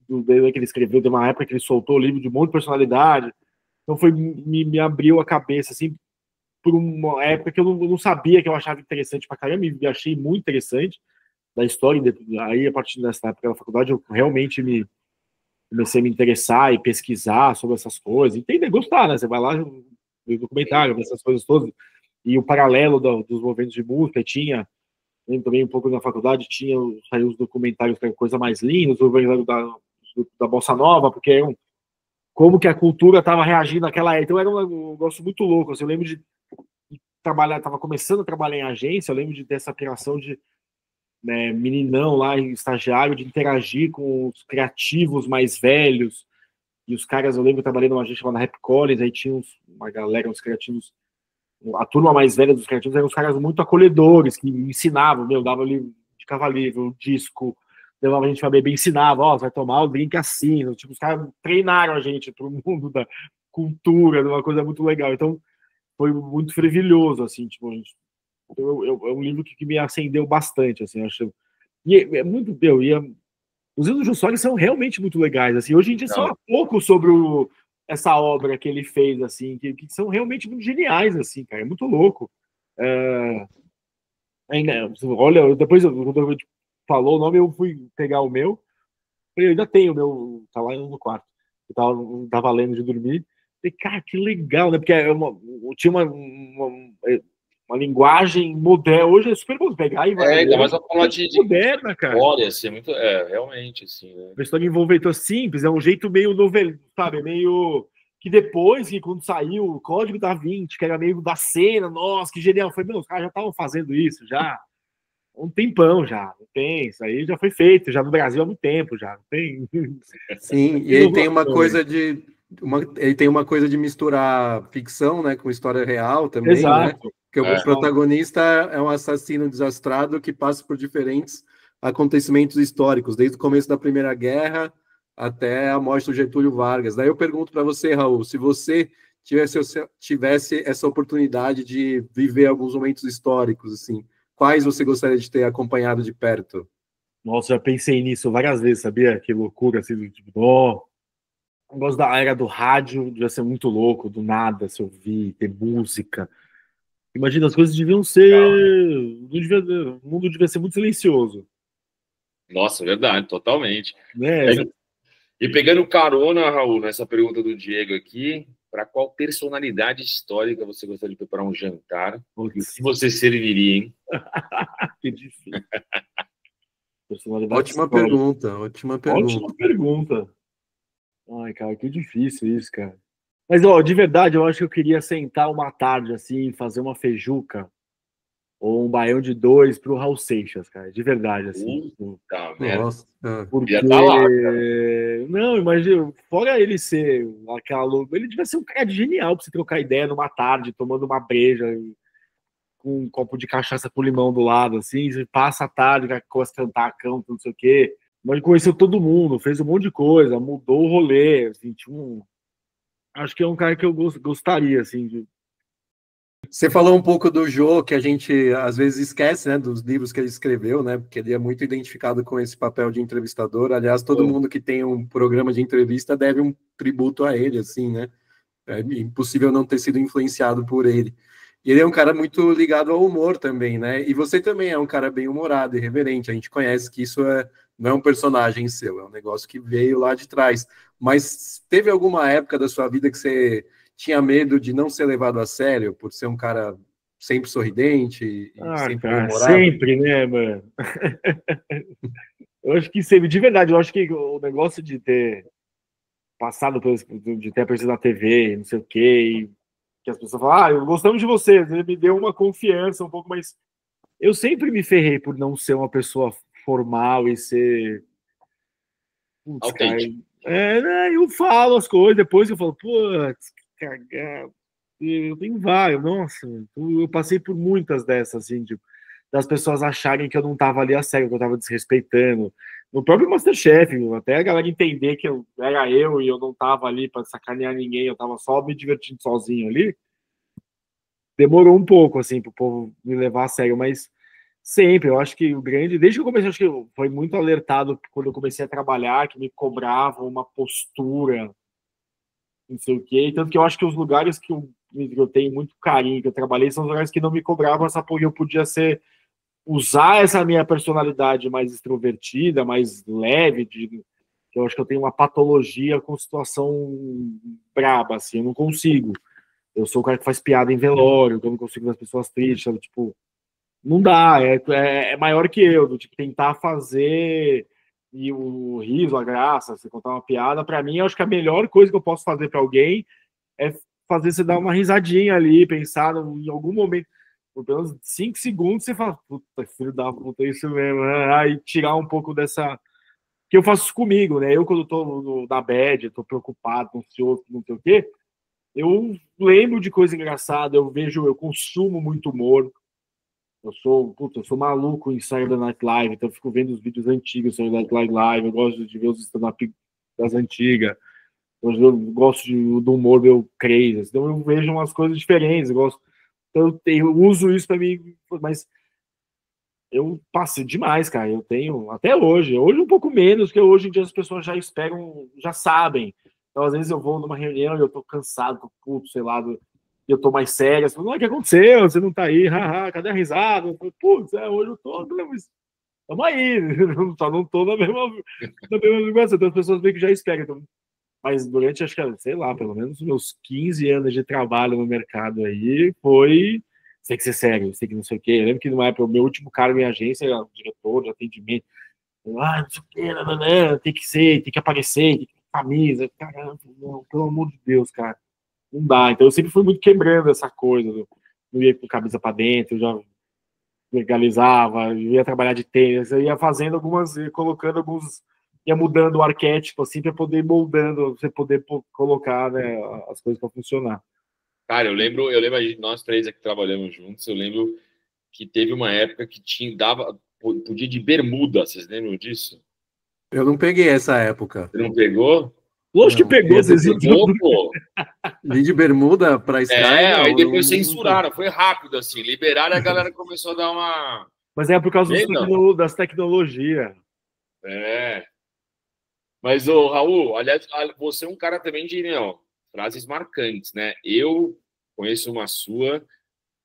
Speaker 3: que ele escreveu, tem uma época que ele soltou o livro de um monte de personalidade, então me abriu a cabeça, assim, por uma época que eu não sabia, que eu achava interessante pra caramba, me achei muito interessante da história. Aí, a partir dessa época da faculdade, eu realmente comecei a me interessar e pesquisar sobre essas coisas, entender, gostar, né? Você vai lá, ver documentário, essas coisas todas, e o paralelo dos movimentos de música, também um pouco na faculdade, saiu os documentários, que era coisa mais linda, os documentários da Bossa Nova, porque eram como que a cultura estava reagindo naquela época. Então era um negócio muito louco. Assim, eu lembro de trabalhar, estava começando a trabalhar em agência, eu lembro de ter essa criação de meninão lá, estagiário, de interagir com os criativos mais velhos, e os caras, eu lembro, eu trabalhei numa agência chamada Rap Collins, aí tinha uma galera, uns criativos a turma mais velha dos criativos eram os caras muito acolhedores, que ensinavam, dava livro, indicava livro, disco, levava a gente pra beber, ensinava, ó, vai tomar o drink assim, tipo, os caras treinaram a gente pro mundo da cultura, de uma coisa muito legal, então foi muito fervilhoso, assim, tipo, é um livro que me acendeu bastante, assim, acho, e é muito, os livros do Jô Soares são realmente muito legais, assim, hoje em dia só há pouco sobre essa obra que ele fez, assim, que são realmente muito geniais, assim, cara, é muito louco. Olha, depois, quando eu falou o nome, eu fui pegar o meu, eu ainda tenho o meu, tá lá no quarto, eu tava lendo de dormir, e, cara, que legal, né, porque tinha uma linguagem moderna, hoje é super bom pegar e vai.
Speaker 5: Ainda mais a falar de
Speaker 3: moderna, cara.
Speaker 5: História, assim, muito, realmente, assim, né?
Speaker 3: A história envolvimento simples, é um jeito meio novel, sabe, meio que depois, que quando saiu o Código da Vinci, que era meio da cena, nossa, que genial, foi, os caras já estavam fazendo isso já há um tempão já, não tem, isso aí já foi feito, já no Brasil há muito tempo já, não tem.
Speaker 1: Sim, e ele tem uma coisa de ele tem uma coisa de misturar ficção, né, com história real também,
Speaker 3: exato,
Speaker 1: né? Porque o protagonista é um assassino desastrado que passa por diferentes acontecimentos históricos, desde o começo da Primeira Guerra até a morte do Getúlio Vargas. Daí eu pergunto para você, Raul, se você tivesse essa oportunidade de viver alguns momentos históricos, assim, quais você gostaria de ter acompanhado de perto?
Speaker 3: Nossa, já pensei nisso várias vezes, sabia? Que loucura, assim, tipo, o negócio da era do rádio devia ser muito louco, do nada, se ouvir, ter música. Imagina, as coisas deviam ser. O mundo devia ser muito silencioso.
Speaker 5: Nossa, verdade, totalmente.
Speaker 3: Né?
Speaker 5: E pegando carona, Raul, nessa pergunta do Diego aqui, para qual personalidade histórica você gostaria de preparar um jantar? O que você serviria, hein?
Speaker 3: Que difícil.
Speaker 1: Ótima pergunta, ótima pergunta.
Speaker 3: Ótima pergunta. Ai, cara, que difícil isso, cara. Mas, ó, de verdade, eu acho que eu queria sentar uma tarde, assim, fazer uma feijuca ou um baião de dois pro Raul Seixas, cara. De verdade, assim.
Speaker 1: Nossa.
Speaker 3: Porque...
Speaker 5: Tá lá, cara.
Speaker 3: Não, imagina, fora ele ser aquela... Ele devia ser um cara genial pra você trocar ideia numa tarde, tomando uma breja, com um copo de cachaça com limão do lado, assim, você passa a tarde, começa a cantar canto, não sei o quê. Mas conheceu todo mundo, fez um monte de coisa, mudou o rolê, assim, acho que é um cara que eu gostaria, assim, de...
Speaker 1: Você falou um pouco do Jô, que a gente às vezes esquece, né, dos livros que ele escreveu, né, porque ele é muito identificado com esse papel de entrevistador. Aliás, todo mundo que tem um programa de entrevista deve um tributo a ele, assim, né? É impossível não ter sido influenciado por ele. E ele é um cara muito ligado ao humor também, né? E você também é um cara bem humorado e reverente. A gente conhece que isso não é um personagem seu, é um negócio que veio lá de trás. Mas teve alguma época da sua vida que você tinha medo de não ser levado a sério, por ser um cara sempre sorridente e sempre humorado?
Speaker 3: Sempre, né, mano? Eu acho que sempre, de verdade, eu acho que o negócio de ter passado de ter aparecido na TV, não sei o quê, e que as pessoas falam, gostamos de você, ele me deu uma confiança um pouco, mas eu sempre me ferrei por não ser uma pessoa formal e ser... Putz, cara, eu falo as coisas, depois eu falo, putz, cagado. Eu tenho vários, nossa, eu passei por muitas dessas, assim, tipo, das pessoas acharem que eu não tava ali a sério, que eu tava desrespeitando. No próprio Masterchef, até a galera entender que era eu e eu não tava ali pra sacanear ninguém, eu tava só me divertindo sozinho ali. Demorou um pouco, assim, pro povo me levar a sério, mas sempre, eu acho que o grande, desde que eu comecei, acho que foi muito alertado quando eu comecei a trabalhar, que me cobravam uma postura, não sei o quê, tanto que eu acho que os lugares que eu tenho muito carinho, que eu trabalhei, são os lugares que não me cobravam essa porra, eu podia usar essa minha personalidade mais extrovertida, mais leve, eu acho que eu tenho uma patologia com situação braba, assim, eu não consigo. Eu sou o cara que faz piada em velório, que eu não consigo ver as pessoas tristes, sabe? Tipo, não dá, é maior que eu, do tipo, tentar fazer e o riso, a graça, você contar uma piada, pra mim, eu acho que a melhor coisa que eu posso fazer pra alguém é fazer você dar uma risadinha ali, pensar em algum momento, por pelo menos 5 segundos, você fala, puta, filho da puta, é isso mesmo, aí tirar um pouco dessa... Que eu faço isso comigo, né? Eu, quando tô na bad, tô preocupado, ansioso, não sei o quê, eu lembro de coisa engraçada, eu consumo muito humor. Eu sou maluco em Saturday Night Live, então eu fico vendo os vídeos antigos do Saturday Night Live, eu gosto de ver os stand-up das antigas, eu gosto do humor meu crazy, então eu vejo umas coisas diferentes, então eu uso isso para mim, mas eu passei demais, cara, eu tenho, até hoje um pouco menos, porque hoje em dia as pessoas já esperam, já sabem, então às vezes eu vou numa reunião e eu tô cansado, tô puto, sei lá, e eu tô mais sério, assim, o que aconteceu? Você não tá aí, haha, cadê a risada? Eu falo, putz, hoje eu tô, mas tamo aí, não tô na mesma ligação, então as pessoas meio que já esperam, então, mas durante, acho que, sei lá, pelo menos meus 15 anos de trabalho no mercado aí, você tem que ser sério, você tem que não sei o quê, eu lembro que numa época, o meu último cargo em agência era diretor de atendimento, não sei o quê, tem que ser, tem que aparecer, tem que ter camisa, caramba, não, pelo amor de Deus, cara. Não dá. Então eu sempre fui muito quebrando essa coisa. Não ia com camisa para dentro, eu já legalizava, eu ia trabalhar de tênis, eu ia fazendo ia colocando alguns, ia mudando o arquétipo assim para poder ir moldando, você poder colocar, né, as coisas para funcionar.
Speaker 5: Cara, eu lembro, nós três aqui trabalhamos juntos, eu lembro que teve uma época que podia de bermuda, vocês lembram disso?
Speaker 1: Eu não peguei essa época.
Speaker 5: Você não pegou?
Speaker 3: Lógico que pegou, vocês
Speaker 5: pegou, pô.
Speaker 1: Vim de bermuda pra Sky, não,
Speaker 5: aí depois censuraram, foi rápido, assim, liberaram e a galera começou a dar uma...
Speaker 3: Mas é por causa das tecnologias.
Speaker 5: Mas, ô, Raul, aliás, você é um cara também de, frases marcantes, né? Eu conheço uma sua,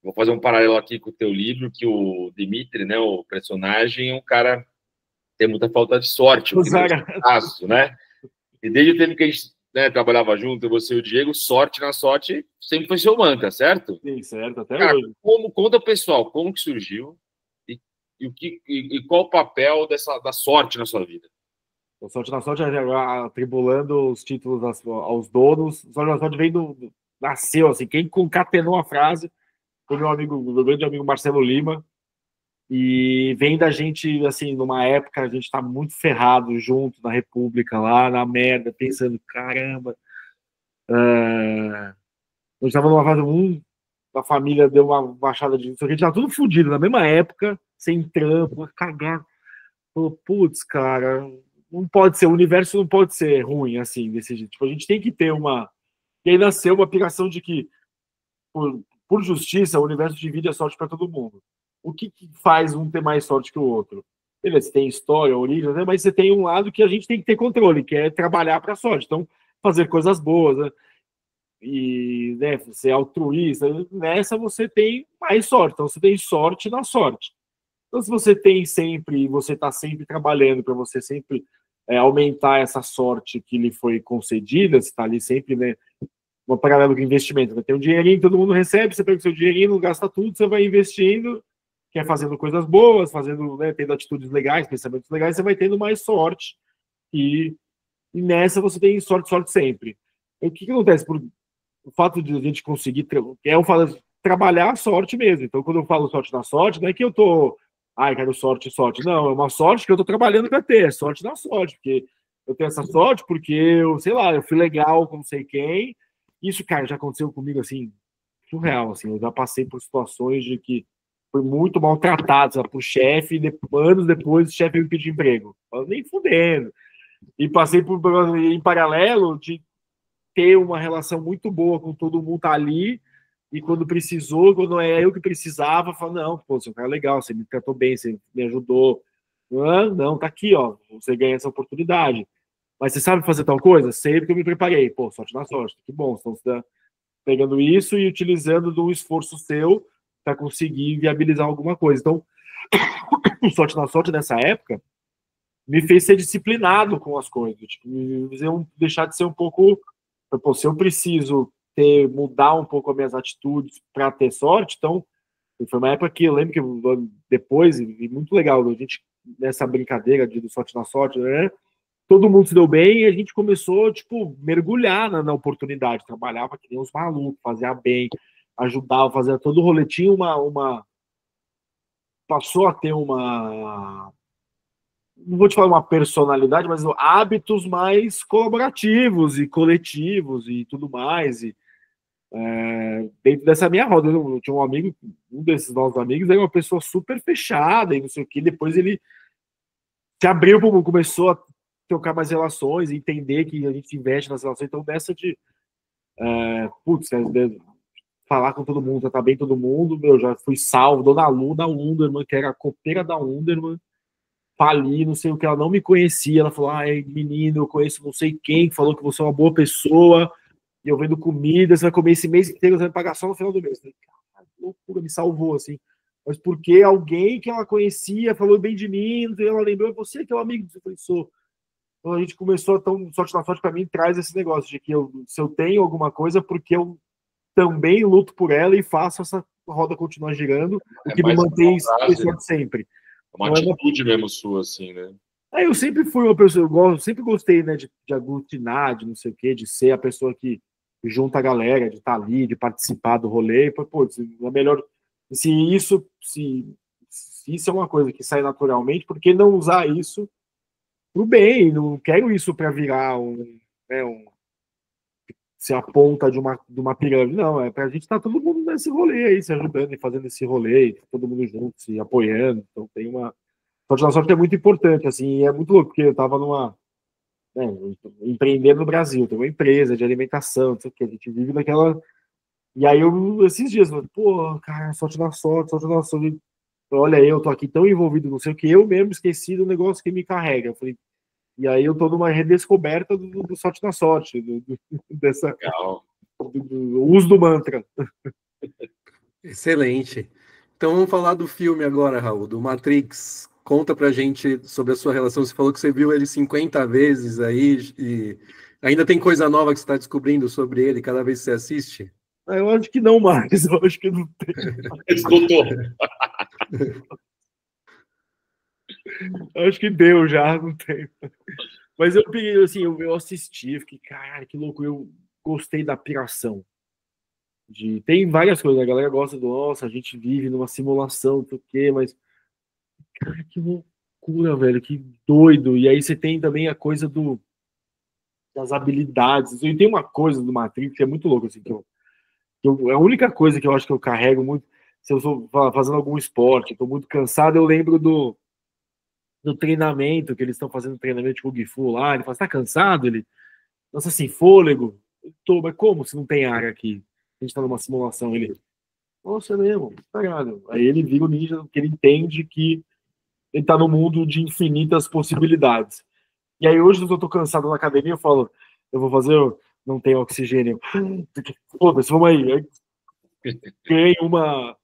Speaker 5: vou fazer um paralelo aqui com o teu livro, que o Dimitri, né, o personagem, é um cara que tem muita falta de sorte, no caso, né? E desde o tempo que a gente, né, trabalhava junto, você e o Diego, sorte na sorte sempre foi seu mantra, certo?
Speaker 3: Sim, certo, até
Speaker 5: cara,
Speaker 3: hoje.
Speaker 5: Conta ao pessoal como que surgiu e qual o papel da sorte na sua vida?
Speaker 3: A sorte na sorte, atribulando os títulos aos donos. Sorte na sorte nasceu, assim, quem concatenou a frase foi meu grande amigo Marcelo Lima. E vem da gente, assim, numa época a gente tá muito ferrado junto na República, lá na merda, pensando, caramba. Eu estava numa fase a família deu uma baixada de. A gente tava tudo fodido na mesma época, sem trampo, cagar. Putz, cara, não pode ser, o universo não pode ser ruim assim, desse jeito. Tipo, a gente tem que ter E aí nasceu uma aplicação de que, por justiça, o universo divide a sorte para todo mundo. O que faz um ter mais sorte que o outro? Beleza, você tem história, origem, né? Mas você tem um lado que a gente tem que ter controle, que é trabalhar para a sorte. Então, fazer coisas boas, né? E, né, ser altruísta, nessa você tem mais sorte. Então, você tem sorte na sorte. Então, se você você está sempre trabalhando para você sempre aumentar essa sorte que lhe foi concedida, você está ali sempre, né, uma paralelo com investimento. Vai ter um dinheirinho que todo mundo recebe, você pega o seu dinheirinho, não gasta tudo, você vai investindo, que é fazendo coisas boas, né, tendo atitudes legais, pensamentos legais, você vai tendo mais sorte. E nessa você tem sorte sempre. E o que acontece? O fato de a gente conseguir o fato de trabalhar a sorte mesmo. Então, quando eu falo sorte na sorte, não é que eu tô quero sorte. Não, é uma sorte que eu tô trabalhando para ter, é sorte na sorte, porque eu tenho essa sorte porque eu, sei lá, eu fui legal com não sei quem. Isso, cara, já aconteceu comigo, assim, surreal, assim, eu já passei por situações de que fui muito maltratado, sabe, por chefe, e anos depois o chefe me pediu emprego. Eu nem fudendo. E passei em paralelo de ter uma relação muito boa com todo mundo ali, e quando precisou, quando é eu que precisava, falo, não, pô, você é um cara legal, você me tratou bem, você me ajudou. Não, tá aqui, ó, você ganha essa oportunidade. Mas você sabe fazer tal coisa? Sei porque eu me preparei. Pô, sorte na sorte, que bom. Então você tá pegando isso e utilizando do esforço seu para conseguir viabilizar alguma coisa. Então, sorte na sorte nessa época me fez ser disciplinado com as coisas. Tipo, me fez deixar de ser um pouco... Pô, se eu preciso mudar um pouco as minhas atitudes para ter sorte, então foi uma época que eu lembro que depois, e muito legal, a gente nessa brincadeira do sorte na sorte, né? Todo mundo se deu bem e a gente começou, tipo, mergulhar na oportunidade, trabalhava que nem uns malucos, fazia bem, ajudava, fazia todo o roletinho, passou a ter não vou te falar uma personalidade, mas hábitos mais colaborativos e coletivos e tudo mais. dentro dessa minha roda. Eu tinha um amigo, um desses nossos amigos, era uma pessoa super fechada e não sei o que. Depois ele se abriu, começou a trocar mais relações, entender que a gente investe nas relações. Então, dessa de falar com todo mundo, tratar bem todo mundo, eu já fui salvo, dona Lu da Underman, que era a copeira da Underman, fali, não sei o que, ela não me conhecia, ela falou, menino, eu conheço não sei quem, que falou que você é uma boa pessoa, e eu vendo comida, você vai comer esse mês inteiro, você vai pagar só no final do mês. Eu falei, cara, que loucura, me salvou, assim. Mas porque alguém que ela conhecia falou bem de mim, e ela lembrou, você que é um amigo, eu falei, sou. Então a gente começou, então, sorte na sorte, para mim, traz esse negócio de que se eu tenho alguma coisa, porque eu também luto por ela e faço essa roda continuar girando, o que me mantém pessoa de sempre.
Speaker 5: Uma atitude mesmo sua, assim, né?
Speaker 3: Eu sempre fui uma pessoa, eu sempre gostei, né, de aglutinar, de não sei o quê, de ser a pessoa que junta a galera, de estar ali, de participar do rolê. Pô, é melhor. Se isso é uma coisa que sai naturalmente, por que não usar isso pro bem? Não quero isso para virar ser a ponta de uma pirâmide. Não, é pra gente estar todo mundo nesse rolê aí, se ajudando e fazendo esse rolê, todo mundo junto, se apoiando. Então tem uma. Sorte na sorte é muito importante, assim, e é muito louco, porque eu tava empreendendo no Brasil, tem uma empresa de alimentação, não sei o que, a gente vive naquela. E aí esses dias, pô, cara, sorte na sorte. Olha, eu tô aqui tão envolvido, não sei o que, eu mesmo esqueci do negócio que me carrega. Eu falei, e aí eu tô numa redescoberta do sorte na sorte, dessa do uso do mantra.
Speaker 1: Excelente. Então vamos falar do filme agora, Raul, do Matrix. Conta pra gente sobre a sua relação. Você falou que você viu ele 50 vezes aí e ainda tem coisa nova que você está descobrindo sobre ele cada vez que você assiste?
Speaker 3: Eu acho que não mais, eu acho que não tem.
Speaker 5: Escutou.
Speaker 3: Acho que deu já, não tem. Mas eu peguei, assim, eu assisti, fiquei, cara, que louco, eu gostei da piração. Tem várias coisas, a galera gosta do, nossa, a gente vive numa simulação, não sei o quê, mas, cara, que loucura, velho, que doido. E aí você tem também a coisa das habilidades. E tem uma coisa do Matrix que é muito louco, assim, a única coisa que eu acho que eu carrego muito, se eu estou fazendo algum esporte, estou muito cansado, eu lembro do treinamento, que eles estão fazendo treinamento de Kung Fu lá, ele fala, tá cansado? Ele, nossa, assim, fôlego. Mas como se não tem ar aqui? A gente tá numa simulação. Ele, nossa, é mesmo, caralho. Aí ele vira o ninja, porque ele entende que ele tá no mundo de infinitas possibilidades. E aí hoje, se eu tô cansado na academia, eu falo, eu vou fazer, não tem oxigênio. Foda-se, vamos aí. Tem uma...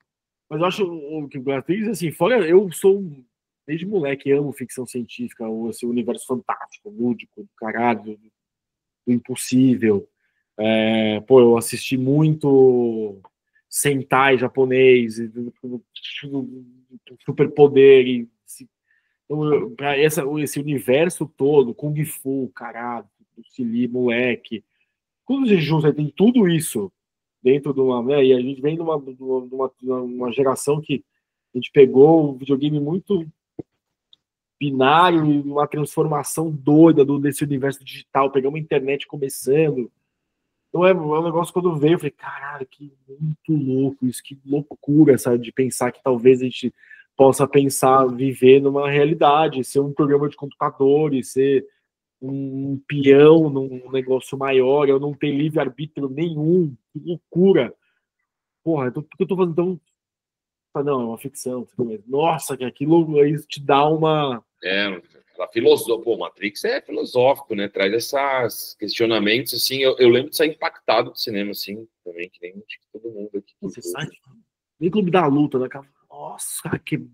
Speaker 3: Mas eu acho que o Matrix, assim, fora, eu sou, desde moleque, amo ficção científica, esse universo fantástico, lúdico, do caralho, do impossível. Eu assisti muito Sentai japonês, superpoder, então, para esse universo todo, Kung Fu, caralho, Sili, moleque, quando a gente junta, tem tudo isso dentro de uma, né, e a gente vem de uma geração que a gente pegou um videogame muito binário e uma transformação doida desse universo digital, pegamos a internet começando. Então é um negócio, quando veio, eu falei, caralho, que muito louco isso, que loucura, sabe, de pensar que talvez a gente possa pensar, viver numa realidade, ser um programa de computadores, ser um peão num negócio maior, eu não ter livre-arbítrio nenhum, que loucura. Porra, então, por que eu tô fazendo tão... Não, é uma ficção. Nossa, que aquilo aí te dá uma...
Speaker 5: Ela filosófica, Matrix é filosófico, né? Traz esses questionamentos, assim. Eu lembro de sair impactado do cinema, assim, também, que nem todo mundo aqui.
Speaker 3: Você sai, nem Clube da Luta, né? Nossa, que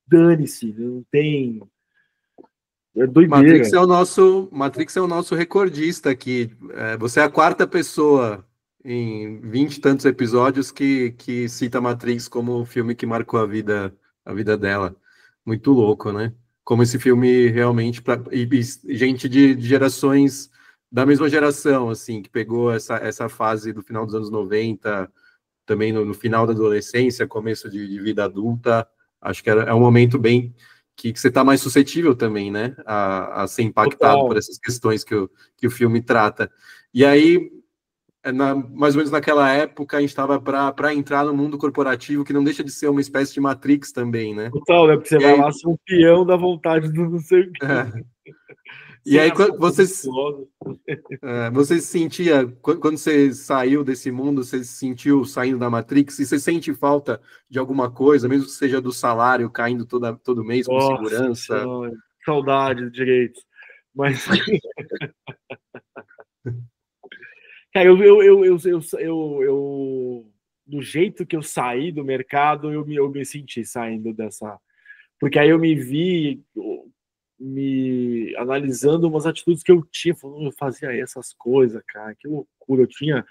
Speaker 3: dane-se, não tem... É doideira.
Speaker 1: Matrix é o nosso recordista aqui. Você é a quarta pessoa em 20 e tantos episódios que cita Matrix como o filme que marcou a vida dela. Muito louco, né? Como esse filme realmente... E gente de gerações da mesma geração, assim, que pegou essa fase do final dos anos 90, também no final da adolescência, começo de vida adulta. Acho que é um momento bem... que você está mais suscetível também, né, a ser impactado por essas questões que o filme trata. E aí, mais ou menos naquela época, a gente estava para entrar no mundo corporativo, que não deixa de ser uma espécie de Matrix também, né?
Speaker 3: Total, né? Porque você vai lá ser um peão da vontade do não sei o quê.
Speaker 1: E aí, você se sentia, quando você saiu desse mundo, você se sentiu saindo da Matrix, e você sente falta de alguma coisa, mesmo que seja do salário caindo todo mês com segurança?
Speaker 3: Saudade de direitos. Mas... Cara, do jeito que eu saí do mercado, eu me senti saindo dessa... Porque aí eu me vi me analisando umas atitudes que eu tinha, falando, eu fazia essas coisas, cara, que loucura. Eu tinha,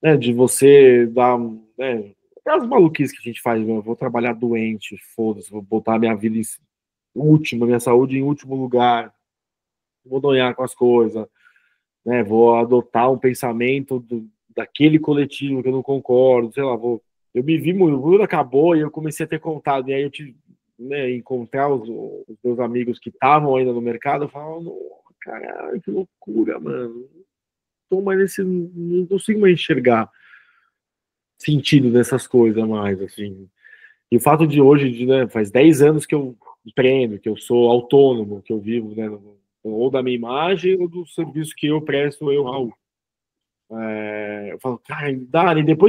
Speaker 3: né, de você dar, né, aquelas maluquices que a gente faz, eu vou trabalhar doente, foda-se, vou botar minha vida minha saúde em último lugar, vou donhar com as coisas, né, vou adotar um pensamento daquele coletivo que eu não concordo, sei lá, eu me vi, o mundo acabou e eu comecei a ter contato, e aí eu tive, né, encontrar os meus amigos que estavam ainda no mercado, eu falava, caralho, que loucura, mano, não consigo mais enxergar sentido dessas coisas mais, assim. E o fato de hoje, né, faz 10 anos que eu empreendo, que eu sou autônomo, que eu vivo, né, ou da minha imagem ou do serviço que eu presto, Raul. Eu falo, cara, e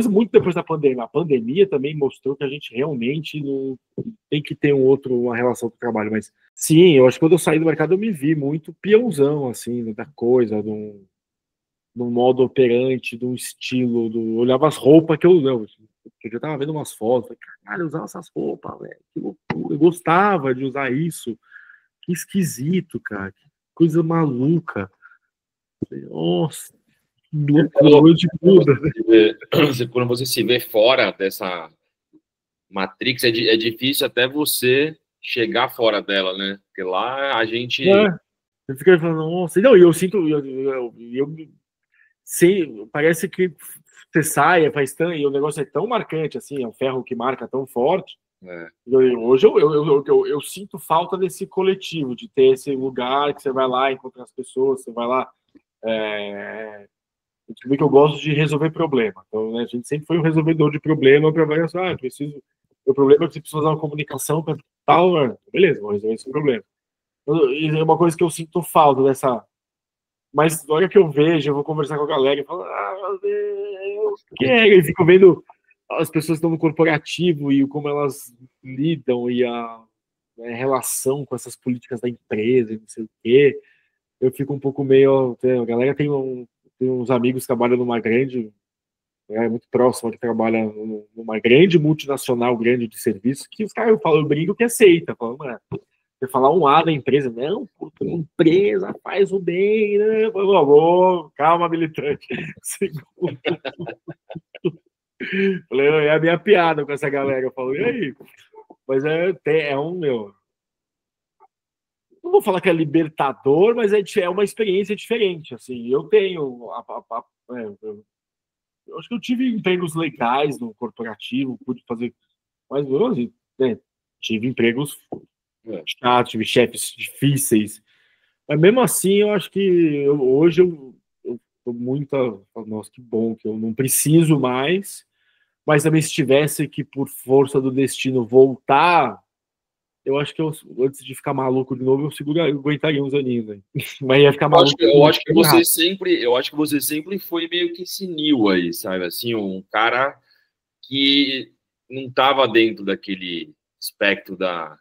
Speaker 3: muito depois da pandemia, a pandemia também mostrou que a gente realmente não tem que ter uma relação com o trabalho, mas sim, eu acho que quando eu saí do mercado eu me vi muito peãozão, assim, da coisa, de um modo operante, de um estilo, eu olhava as roupas que eu já tava vendo umas fotos, falei, caralho, eu usava essas roupas, velho, que loucura, eu gostava de usar isso, que esquisito, cara, que coisa maluca, nossa,
Speaker 5: quando você se vê fora dessa Matrix, é difícil até você chegar fora dela, né? Porque lá a gente...
Speaker 3: Eu fico falando, nossa, não, eu sinto, parece que você sai, e o negócio é tão marcante, assim, é um ferro que marca tão forte. Hoje eu sinto falta desse coletivo, de ter esse lugar que você vai lá encontrar as pessoas, você vai lá... Eu descobri que eu gosto de resolver problema. Então, né, a gente sempre foi um resolvedor de problema para várias. O problema é que você precisa fazer uma comunicação para tal. Beleza, vou resolver esse problema. E é uma coisa que eu sinto falta dessa. Mas na hora que eu vejo, eu vou conversar com a galera e falo, meu Deus, e fico vendo as pessoas que estão no corporativo e como elas lidam e a relação com essas políticas da empresa, não sei o quê. Eu fico um pouco meio. A galera tem uns amigos que trabalham numa grande, muito próximo, que trabalha numa grande multinacional, grande de serviço, que os caras, eu brinco que aceita. Você falar um A da empresa, não, puta, a empresa faz o bem, né? Calma, militante. Falei, é a minha piada com essa galera. Eu falo, e aí? Mas meu... Não vou falar que é libertador, mas é uma experiência diferente, assim. Eu tenho... eu acho que eu tive empregos legais no corporativo, pude fazer mais né? Tive empregos chatos, tive chefes difíceis. Mas mesmo assim, eu acho que hoje eu tô muito... Nossa, que bom que eu não preciso mais. Mas também se tivesse que, por força do destino, voltar... Eu acho que antes de ficar maluco de novo, eu aguentaria uns aninhos aí. Mas ia ficar maluco.
Speaker 5: Eu acho que você sempre foi meio que senil aí, sabe? Assim, um cara que não estava dentro daquele espectro da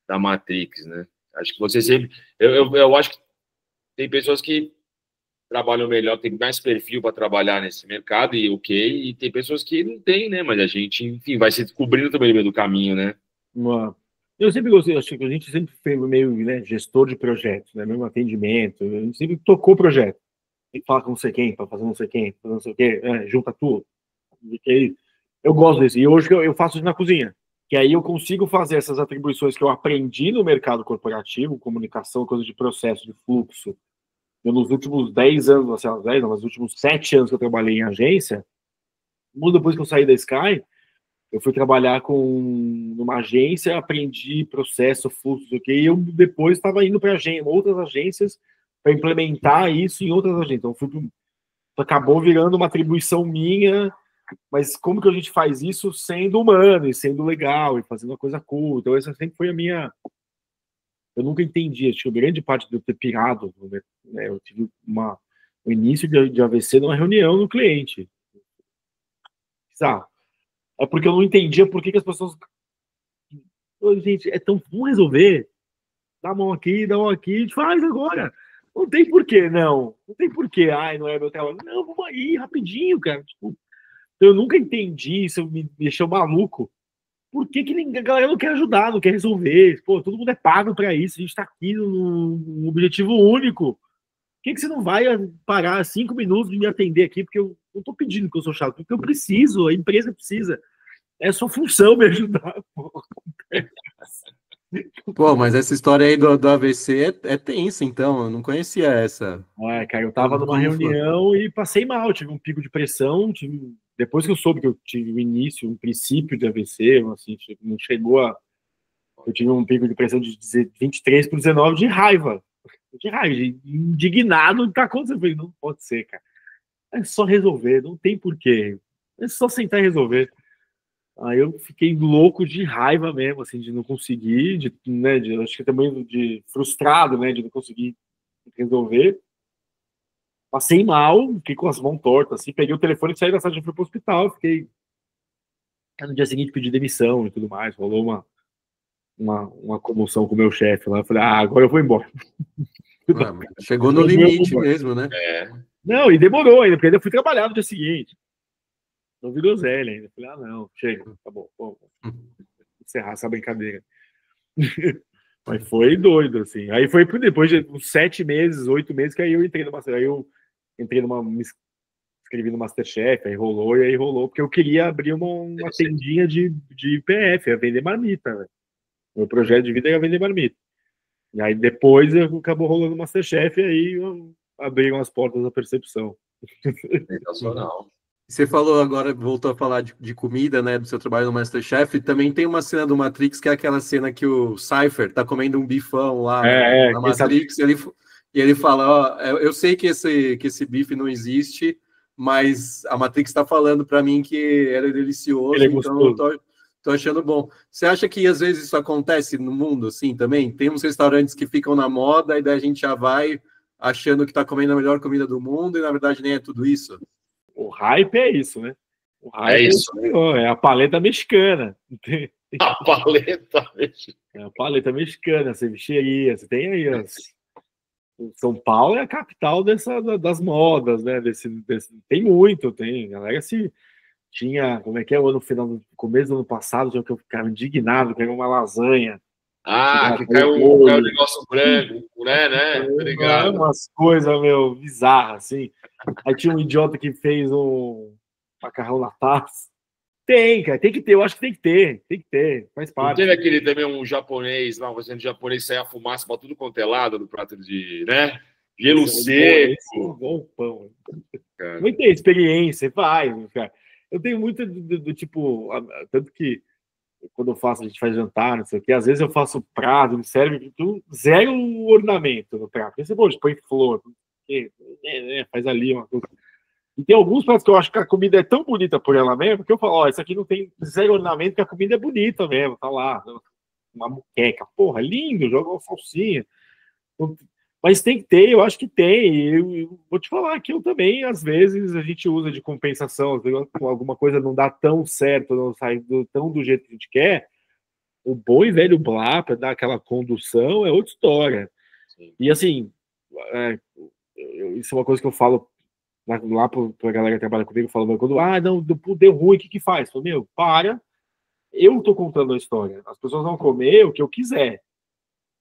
Speaker 5: Matrix, né? Acho que você sempre... Eu acho que tem pessoas que trabalham melhor, tem mais perfil para trabalhar nesse mercado, e tem pessoas que não tem, né? Mas a gente, enfim, vai se descobrindo também no meio do caminho, né?
Speaker 3: Eu sempre gostei, acho que a gente sempre foi meio, né, gestor de projetos, né, mesmo atendimento, a gente sempre tocou projeto. Tem que falar com não sei quem, para fazer não sei quem, fazer não sei o quê, junta tudo. Eu gosto desse. E hoje eu faço isso na cozinha, que aí eu consigo fazer essas atribuições que eu aprendi no mercado corporativo, comunicação, coisa de processo, de fluxo. Nos últimos 10 anos, nos últimos 7 anos que eu trabalhei em agência, depois que eu saí da Sky, eu fui trabalhar numa agência, aprendi processo, fluxo, e eu depois estava indo para outras agências para implementar isso em outras agências. Então, acabou virando uma atribuição minha, mas como que a gente faz isso sendo humano e sendo legal e fazendo uma coisa cool? Então essa sempre foi a minha... Eu nunca entendi, acho que grande parte de eu ter pirado, né, eu tive o início de AVC numa reunião no cliente. Sabe? É porque eu não entendia por que as pessoas... Gente, é tão... Vamos resolver. Dá a mão aqui, a gente faz agora. Não tem porquê, não. Não tem porquê. Ai, não é meu trabalho. Não, vamos aí, rapidinho, cara. Tipo, eu nunca entendi, isso me deixou maluco. Por que a galera não quer ajudar, não quer resolver? Pô, todo mundo é pago para isso, a gente tá aqui num objetivo único. Por que você não vai parar 5 minutos de me atender aqui? Porque eu não tô pedindo que eu sou chato, porque eu preciso, a empresa precisa. É sua função me ajudar, pô.
Speaker 1: Pô, mas essa história aí do AVC é tensa, então. Eu não conhecia essa.
Speaker 3: Cara, eu tava numa reunião e passei mal, tive um pico de pressão, depois que eu soube que eu tive o início, um princípio de AVC, assim, não chegou a... Eu tive um pico de pressão de 23/19 de raiva, de indignado do que tá acontecendo. Eu falei, não pode ser, cara. É só resolver, não tem porquê. É só sentar e resolver. Aí eu fiquei louco de raiva mesmo, assim, de não conseguir, acho que também de frustrado, né, de não conseguir resolver. Passei mal, fiquei com as mãos tortas, assim, peguei o telefone, saí da sala e fui pro hospital, fiquei... No dia seguinte pedi demissão e tudo mais, rolou uma comoção com o meu chefe lá, eu falei, agora eu vou embora.
Speaker 1: Chegou no limite mesmo, né?
Speaker 3: Não, e demorou ainda, porque ainda fui trabalhar no dia seguinte. Não vi groselha ainda. Falei, não, chega, tá bom, vamos encerrar essa brincadeira. Mas foi doido, assim. Aí foi depois de uns 7 meses, 8 meses, que aí eu entrei me inscrevi no Masterchef, aí rolou, porque eu queria abrir uma tendinha de PF, ia vender marmita, né? Meu projeto de vida era vender marmita. E aí depois acabou rolando o Masterchef, e aí abriram as portas da percepção.
Speaker 5: Sensacional.
Speaker 1: Você falou agora, voltou a falar de comida, né, do seu trabalho no MasterChef. Também tem uma cena do Matrix, que é aquela cena que o Cypher tá comendo um bifão lá na Matrix, e ele fala, ó, eu sei que esse bife não existe, mas a Matrix tá falando para mim que era delicioso, então eu tô achando bom. Você acha que às vezes isso acontece no mundo, assim, também? Tem uns restaurantes que ficam na moda, e daí a gente já vai achando que tá comendo a melhor comida do mundo, e na verdade nem é tudo isso.
Speaker 3: O hype é isso, né? O hype é isso. É a paleta mexicana.
Speaker 5: A paleta mexicana.
Speaker 3: É a paleta mexicana, cevicheria. Você tem aí São Paulo é a capital das modas, né? Tem muito, tem. A galera tinha, como é que é, no começo do ano passado, já que eu ficava indignado, que era uma lasanha.
Speaker 5: Que caiu um negócio branco, né? Obrigado.
Speaker 3: Umas coisas, bizarras, assim. Aí tinha um idiota que fez um macarrão na taça. Tem, cara, tem que ter, eu acho que tem que ter, faz parte.
Speaker 5: Não teve aquele também um japonês lá, fazendo japonês sair a fumaça pra tudo quanto é lado do prato de, né? Gelo seco.
Speaker 3: Bom pão. Não tem experiência, faz, cara. Eu tenho muito do tipo, tanto que quando a gente faz jantar, não sei o que, às vezes eu faço prato, me serve zero ornamento no prato. Aí você põe flor, faz ali uma coisa. E tem alguns pratos que eu acho que a comida é tão bonita por ela mesmo, que eu falo, isso aqui não tem zero ornamento, que a comida é bonita mesmo, tá lá, uma muqueca, porra, lindo, joga uma salsinha. Mas tem que ter, eu acho que tem. Eu vou te falar que eu também, às vezes, a gente usa de compensação. Alguma coisa não dá tão certo, não sai tão do jeito que a gente quer. O bom e velho blá, para dar aquela condução, é outra história. Sim. E assim, isso é uma coisa que eu falo lá para a galera que trabalha comigo, falando quando não, deu ruim, o que faz? Eu falo, para, eu tô contando a história. As pessoas vão comer o que eu quiser.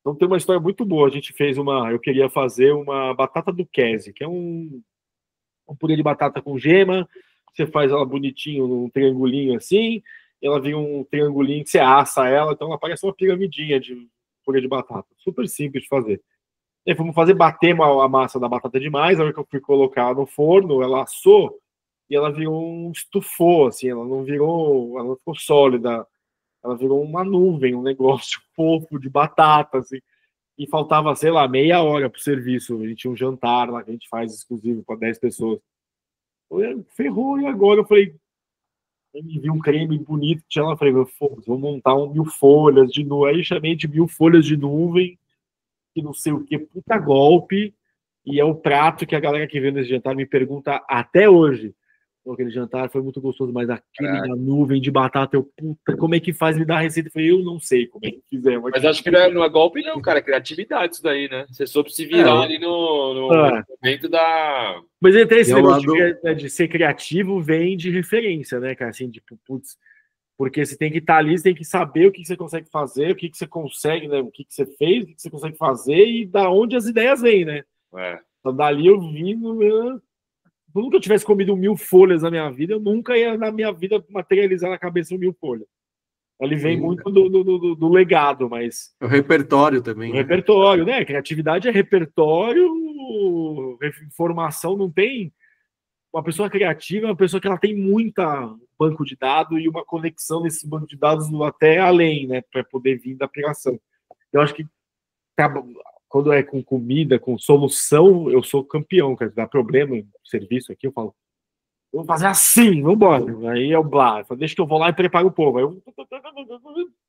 Speaker 3: Então tem uma história muito boa. A gente fez eu queria fazer uma batata duquese, que é um purê de batata com gema. Você faz ela bonitinho num triangulinho assim, ela vem um triangulinho que você assa ela, então ela parece uma piramidinha de purê de batata. Super simples de fazer. E aí fomos bater a massa da batata demais. A hora que eu fui colocar no forno, ela assou e ela virou um estufô, assim, ela não ficou sólida. Ela virou uma nuvem, um negócio fofo de batata, assim. E faltava, sei lá, meia hora pro serviço. A gente tinha um jantar lá que a gente faz exclusivo para 10 pessoas. Ferrou, e agora? Eu falei, eu me vi um creme bonito, tinha lá, eu falei, vou montar um 1000 folhas de nuvem. Aí chamei de 1000 folhas de nuvem, que não sei o que, puta golpe, e é o prato que a galera que vê nesse jantar me pergunta até hoje. Aquele jantar foi muito gostoso, mas aquele da nuvem de batata, eu, puta, como é que faz? Me dar a receita? Eu falei, eu não sei como é que fizer.
Speaker 5: Mas acho que não é golpe não, cara, é criatividade isso daí, né? Você soube se virar ali no momento da...
Speaker 3: Mas até esse negócio de ser criativo vem de referência, né, cara? Assim, tipo, putz, porque você tem que estar ali, você tem que saber o que você consegue fazer, o que você consegue, né? O que você fez, o que você consegue fazer e da onde as ideias vêm, né? Então, dali eu vi, se eu nunca tivesse comido 1000 folhas na minha vida, eu nunca ia na minha vida materializar na cabeça 1000 folhas. Ele vem muito do legado, mas...
Speaker 1: O repertório também.
Speaker 3: O repertório, né? Criatividade é repertório, informação não tem... Uma pessoa criativa é uma pessoa que ela tem muita banco de dados e uma conexão nesse banco de dados até além, né? Para poder vir da aplicação. Eu acho que quando é com comida, com solução, eu sou campeão, cara. Dá problema no serviço aqui, eu falo, vou fazer assim, vambora. Aí é o blá, deixa que eu vou lá e preparo o povo. Aí eu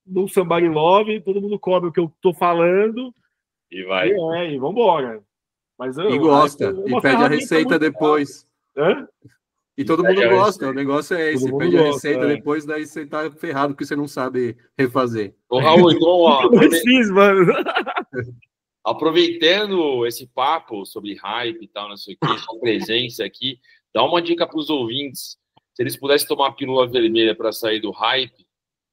Speaker 3: dou somebody love, todo mundo come o que eu tô falando.
Speaker 5: E vai.
Speaker 3: E vambora. Mas
Speaker 1: e gosta, e pede a receita depois.
Speaker 3: Hã?
Speaker 1: E todo mundo gosta, o negócio é esse, pede a receita depois, daí você tá ferrado porque você não sabe refazer.
Speaker 5: Ô, Raul, então, ó,
Speaker 3: mano.
Speaker 5: Aproveitando esse papo sobre hype e tal, não sei o que, sua presença aqui, dá uma dica para os ouvintes. Se eles pudessem tomar a pílula vermelha para sair do hype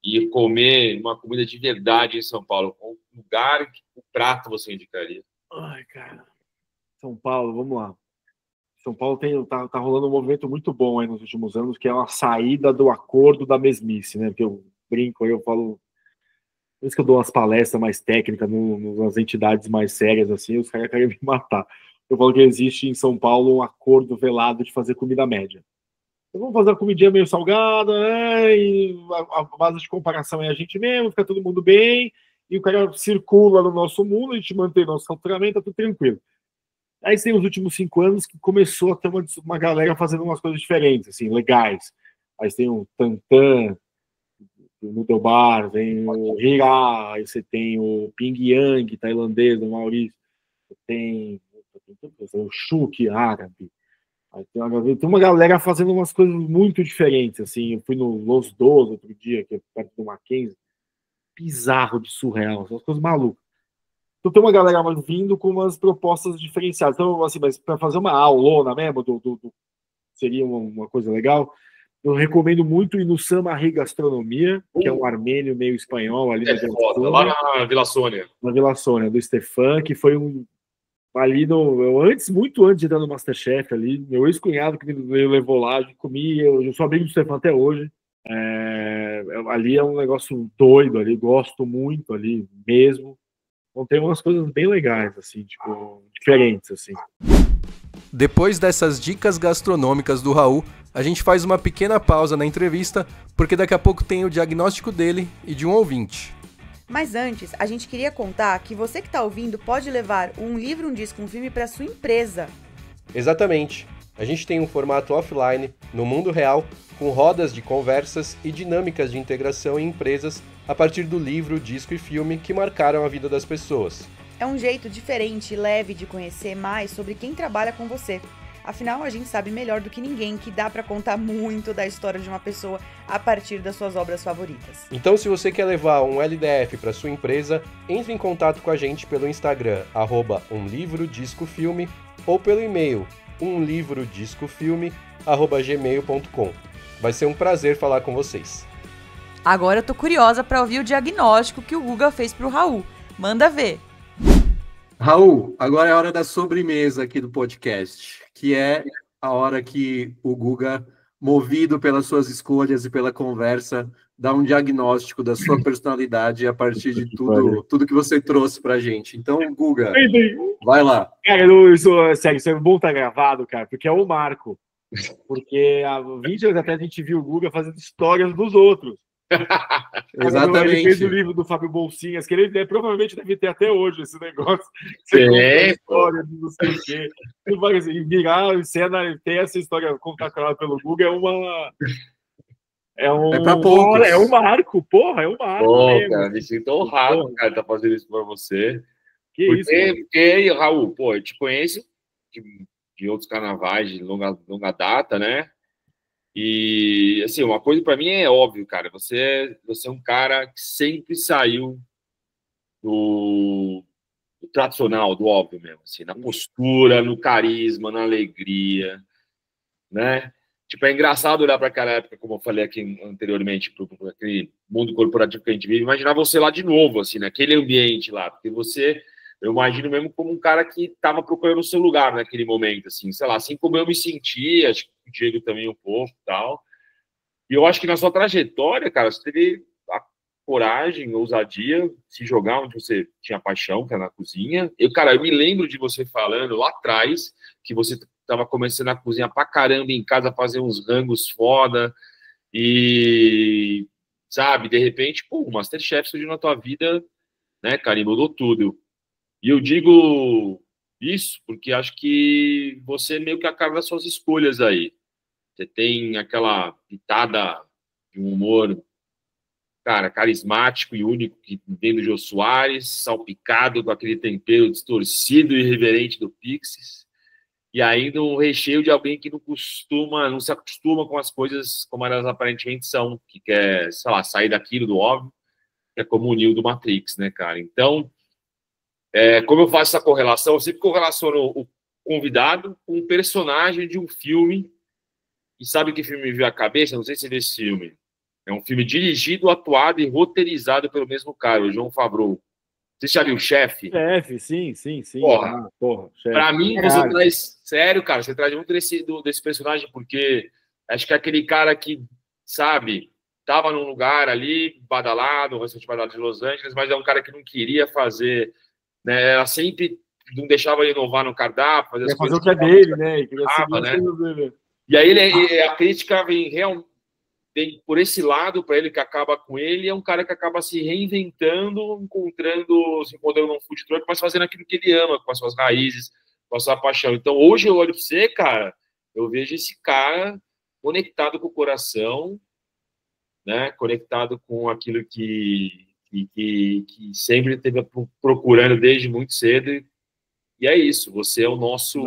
Speaker 5: e comer uma comida de verdade em São Paulo, qual lugar, o prato você indicaria?
Speaker 3: Ai, cara. São Paulo, vamos lá. São Paulo tá rolando um movimento muito bom aí nos últimos anos, que é uma saída do acordo da mesmice, né? Porque eu brinco, eu falo... Por isso que eu dou umas palestras mais técnicas nas entidades mais sérias, assim, os caras querem me matar. Eu falo que existe em São Paulo um acordo velado de fazer comida média. Então, vamos fazer uma comidinha meio salgada, né? E a base de comparação é a gente mesmo, fica todo mundo bem, e o cara circula no nosso mundo, a gente mantém nosso faturamento, tá tudo tranquilo. Aí tem os últimos 5 anos que começou a ter uma galera fazendo umas coisas diferentes, assim, legais. Aí tem o Tantan, o Noodle Bar, vem o Hira, aí você tem o Ping Yang, tailandês, do Maurício, tem o Shuk, árabe, aí tem uma galera fazendo umas coisas muito diferentes, assim, eu fui no Los Dos outro dia, que é perto do Mackenzie, bizarro de surreal, são as coisas malucas. Então tem uma galera vindo com umas propostas diferenciadas, então assim, mas para fazer uma aulona mesmo, seria uma coisa legal. Eu recomendo muito ir no Samarri Gastronomia, que é um armênio meio espanhol ali
Speaker 5: lá na Vila Sônia.
Speaker 3: Na Vila Sônia, do Stefan, que foi ali muito antes de entrar no Masterchef ali, meu ex-cunhado que me levou lá, eu comi, eu sou amigo do Stefan até hoje. Ali é um negócio doido ali, gosto muito ali mesmo. Então tem umas coisas bem legais, assim, tipo, diferentes, assim.
Speaker 1: Depois dessas dicas gastronômicas do Raul, a gente faz uma pequena pausa na entrevista, porque daqui a pouco tem o diagnóstico dele e de um ouvinte.
Speaker 2: Mas antes, a gente queria contar que você que está ouvindo pode levar um livro, um disco, um filme para sua empresa.
Speaker 1: Exatamente. A gente tem um formato offline, no mundo real, com rodas de conversas e dinâmicas de integração em empresas a partir do livro, disco e filme que marcaram a vida das pessoas.
Speaker 2: É um jeito diferente e leve de conhecer mais sobre quem trabalha com você. Afinal, a gente sabe melhor do que ninguém que dá para contar muito da história de uma pessoa a partir das suas obras favoritas.
Speaker 1: Então, se você quer levar um LDF para sua empresa, entre em contato com a gente pelo Instagram, @umlivrodiscofilme, ou pelo e-mail, umlivrodiscofilme@gmail.com. Vai ser um prazer falar com vocês.
Speaker 2: Agora eu tô curiosa para ouvir o diagnóstico que o Guga fez pro Raul. Manda ver!
Speaker 1: Raul, agora é a hora da sobremesa aqui do podcast, que é a hora que o Guga, movido pelas suas escolhas e pela conversa, dá um diagnóstico da sua personalidade a partir de tudo que você trouxe pra gente. Então, Guga, vai lá.
Speaker 3: Cara, sério, isso é bom estar gravado, cara, porque é o marco. Porque há 20 anos atrás a gente viu o Guga fazendo histórias dos outros.
Speaker 1: Exatamente.
Speaker 3: Ele fez o livro do Fábio Bolsinhas, que ele provavelmente deve ter até hoje esse negócio.
Speaker 5: Você
Speaker 3: Conta a
Speaker 5: é,
Speaker 3: história de não sei o quê. E virar cena, ter essa história contada pelo Google
Speaker 1: pra poucos.
Speaker 3: É um marco, porra, é um marco.
Speaker 5: Pô,
Speaker 3: mesmo.
Speaker 5: cara, me sinto honrado,
Speaker 3: Porra.
Speaker 5: cara, tá fazendo isso pra você.
Speaker 3: Que isso, cara?
Speaker 5: Porque, Raul, pô, eu te conheço de outros carnavais de longa data, né? E, assim, uma coisa para mim é óbvio, cara. Você é um cara que sempre saiu do tradicional, do óbvio mesmo, assim, na postura, no carisma, na alegria, né? Tipo, é engraçado olhar para aquela época, como eu falei aqui anteriormente, para aquele mundo corporativo que a gente vive, imaginar você lá de novo, assim, naquele ambiente lá, porque você, eu imagino mesmo como um cara que estava procurando o seu lugar naquele momento, assim, sei lá, assim como eu me sentia, acho que o Diego também um pouco e tal. E eu acho que na sua trajetória, cara, você teve a coragem, a ousadia, se jogar onde você tinha paixão, que é na cozinha. Cara, eu me lembro de você falando lá atrás que você estava começando a cozinhar pra caramba em casa, fazer uns rangos foda e, sabe, de repente, pô, o MasterChef surgiu na tua vida, né, cara, e mudou tudo. E eu digo isso porque acho que você meio que é a cara das suas escolhas aí. Você tem aquela pitada de um humor, cara, carismático e único que vem do Jô Soares, salpicado com aquele tempero distorcido e irreverente do Pixies, e ainda um recheio de alguém que não se acostuma com as coisas como elas aparentemente são, que quer, sei lá, sair daquilo do óbvio, que é como o Neo do Matrix, né, cara? Então, como eu faço essa correlação, eu sempre correlaciono o convidado com um personagem de um filme. E sabe que filme me veio à cabeça? Não sei se você viu esse filme. É um filme dirigido, atuado e roteirizado pelo mesmo cara, o João Favreau. Você já viu o Chefe?
Speaker 3: Chefe, sim.
Speaker 5: Porra.
Speaker 3: Chefe.
Speaker 5: Pra mim, você traz... Sério, cara, você traz muito desse personagem, porque acho que é aquele cara que, sabe, tava num lugar ali, badalado, um restaurante badalado de Los Angeles, mas é um cara que não queria fazer, né? Ela sempre não deixava ele inovar no cardápio, fazer as
Speaker 3: Fazer
Speaker 5: coisas
Speaker 3: o que é dele, né? Queria seguir
Speaker 5: né?
Speaker 3: as coisas dele.
Speaker 5: E aí a crítica vem por esse lado para ele, que acaba com ele, é um cara que acaba se reinventando, se encontrando num food truck, mas fazendo aquilo que ele ama, com as suas raízes, com a sua paixão. Então, hoje eu olho para você, cara, eu vejo esse cara conectado com o coração, né? Conectado com aquilo que sempre esteve procurando desde muito cedo. E é isso, você é o nosso...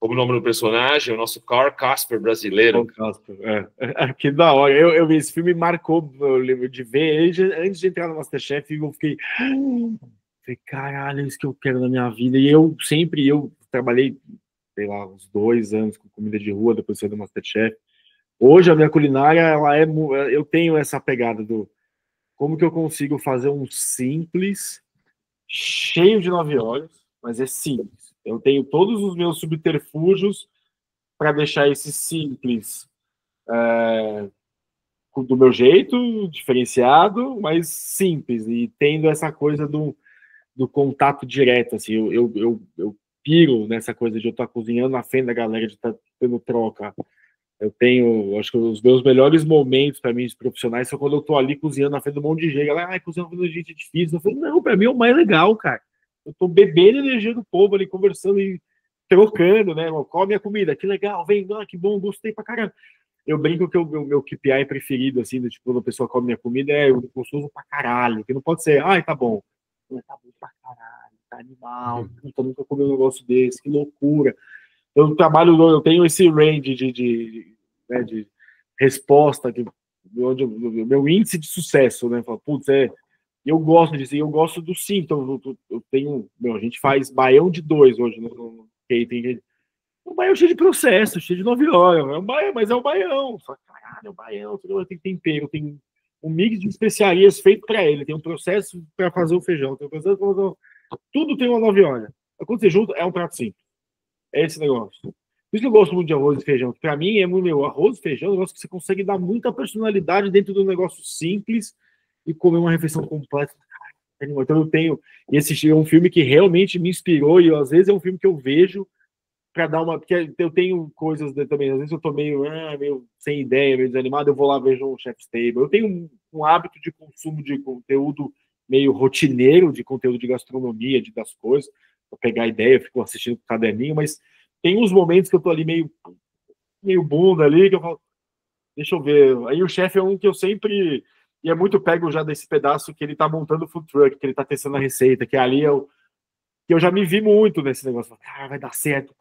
Speaker 5: Como o nome do personagem, o nosso Carl Casper brasileiro.
Speaker 3: Casper, que da hora. Eu vi esse filme, marcou, eu lembro de ver, antes de entrar no MasterChef, eu fiquei, caralho, é isso que eu quero na minha vida. E eu trabalhei, sei lá, uns 2 anos com comida de rua, depois de sair do MasterChef. Hoje a minha culinária, eu tenho essa pegada do como que eu consigo fazer um simples, cheio de 9 olhos, mas é simples. Eu tenho todos os meus subterfúgios para deixar esse simples do meu jeito, diferenciado, mas simples, e tendo essa coisa do contato direto. Assim, eu piro nessa coisa de eu estar cozinhando na frente da galera, de estar tendo troca. Acho que os meus melhores momentos para mim, profissionais, são quando eu estou ali cozinhando na frente de um monte de gente. Ela, cozinhando com gente difícil. Eu falei, não, para mim é o mais legal, cara. Eu tô bebendo energia do povo ali, conversando e trocando, né? Come a comida, que legal, vem, que bom, gostei pra caramba. Eu brinco que o meu KPI preferido, assim, tipo, quando a pessoa come minha comida, é gostoso pra caralho, que não pode ser, tá bom. Tá bom pra caralho, tá animal, puta, nunca comi um negócio desse, que loucura. Eu tenho esse range de resposta, onde o meu índice de sucesso, né? Fala, putz, eu gosto disso, eu gosto do sim. Então, eu tenho. A gente faz baião de 2 hoje no catering. Um baião cheio de processo, cheio de 9 horas. É um baião, mas é um baião. Só, caralho, é um baião. Tem tempero, tem um mix de especiarias feito para ele. Tem um processo para fazer o feijão. Tem um processo para fazer tudo tem uma 9 horas. Quando você junta, é um prato simples. É esse negócio. Por isso que eu gosto muito de arroz e feijão. Para mim, arroz e feijão é um negócio que você consegue dar muita personalidade dentro do negócio simples e comer uma refeição completa. Então eu tenho... Esse é um filme que realmente me inspirou e às vezes é um filme que eu vejo para dar uma... Porque eu tenho coisas também, às vezes eu tô meio sem ideia, meio desanimado, eu vou lá vejo um Chef's Table. Eu tenho um hábito de consumo de conteúdo meio rotineiro, de conteúdo de gastronomia, das coisas, para pegar ideia, eu fico assistindo com o caderninho, mas tem uns momentos que eu tô ali meio bunda ali, que eu falo, deixa eu ver. Aí o chefe é um que eu sempre... E é muito pego já desse pedaço que ele tá montando o food truck, que ele tá testando a receita, que ali que eu já me vi muito nesse negócio. Cara, vai dar certo,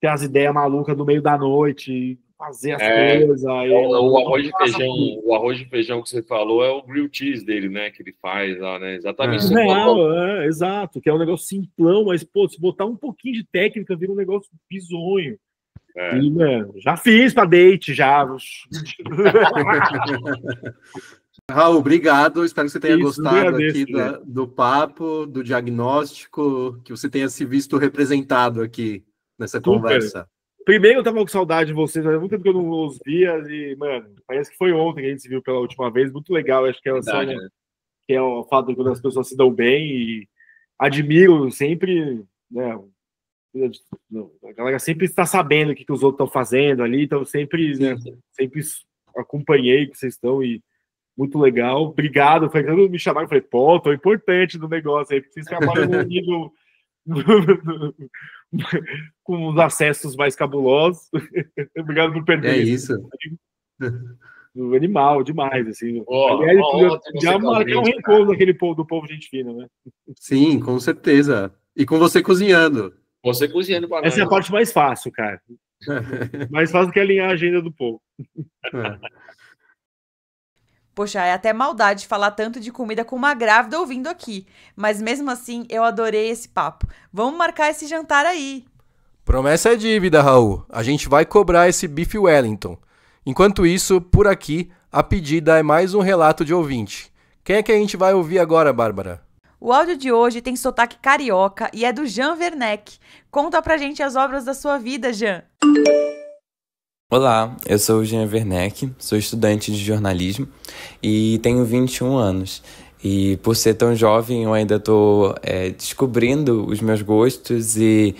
Speaker 3: ter as ideias malucas no meio da noite, fazer as coisas.
Speaker 5: O arroz de feijão que você falou é o grilled cheese dele, né? Que ele faz lá, né? Exatamente.
Speaker 3: Exato, que é um negócio simplão, mas, pô, se botar um pouquinho de técnica, vira um negócio bizonho. E, já fiz pra date, já.
Speaker 1: Raul, obrigado. Espero que você tenha gostado aqui do papo, do diagnóstico, que você tenha se visto representado aqui nessa conversa.
Speaker 3: Primeiro, eu tava com saudade de vocês, há muito tempo que eu não os via, e, mano, parece que foi ontem que a gente se viu pela última vez. Muito legal, acho que que é o fato de quando as pessoas se dão bem, e admiro sempre, né? A galera sempre está sabendo o que os outros estão fazendo ali, então sempre acompanhei o que vocês estão, e muito legal, obrigado. Foi quando me chamaram, eu falei, pô, tô importante no negócio aí, porque vocês trabalham no nível com os acessos mais cabulosos. Obrigado por perder.
Speaker 1: É isso.
Speaker 3: Animal, demais, assim. Aliás, já marcar um reencontro do povo gente fina, né?
Speaker 1: Sim, com certeza. E com você cozinhando.
Speaker 5: Você cozinhando para nós.
Speaker 3: Essa é a parte mais fácil, cara. Mais fácil do que alinhar a agenda do povo.
Speaker 2: Poxa, é até maldade falar tanto de comida com uma grávida ouvindo aqui. Mas mesmo assim, eu adorei esse papo. Vamos marcar esse jantar aí.
Speaker 1: Promessa é dívida, Raul. A gente vai cobrar esse bife Wellington. Enquanto isso, por aqui, a pedida é mais um relato de ouvinte. Quem é que a gente vai ouvir agora, Bárbara?
Speaker 2: O áudio de hoje tem sotaque carioca e é do Jean Werneck. Conta pra gente as obras da sua vida, Jean.
Speaker 6: Olá, eu sou o Jean Werneck, sou estudante de jornalismo e tenho 21 anos. E por ser tão jovem, eu ainda estou descobrindo os meus gostos e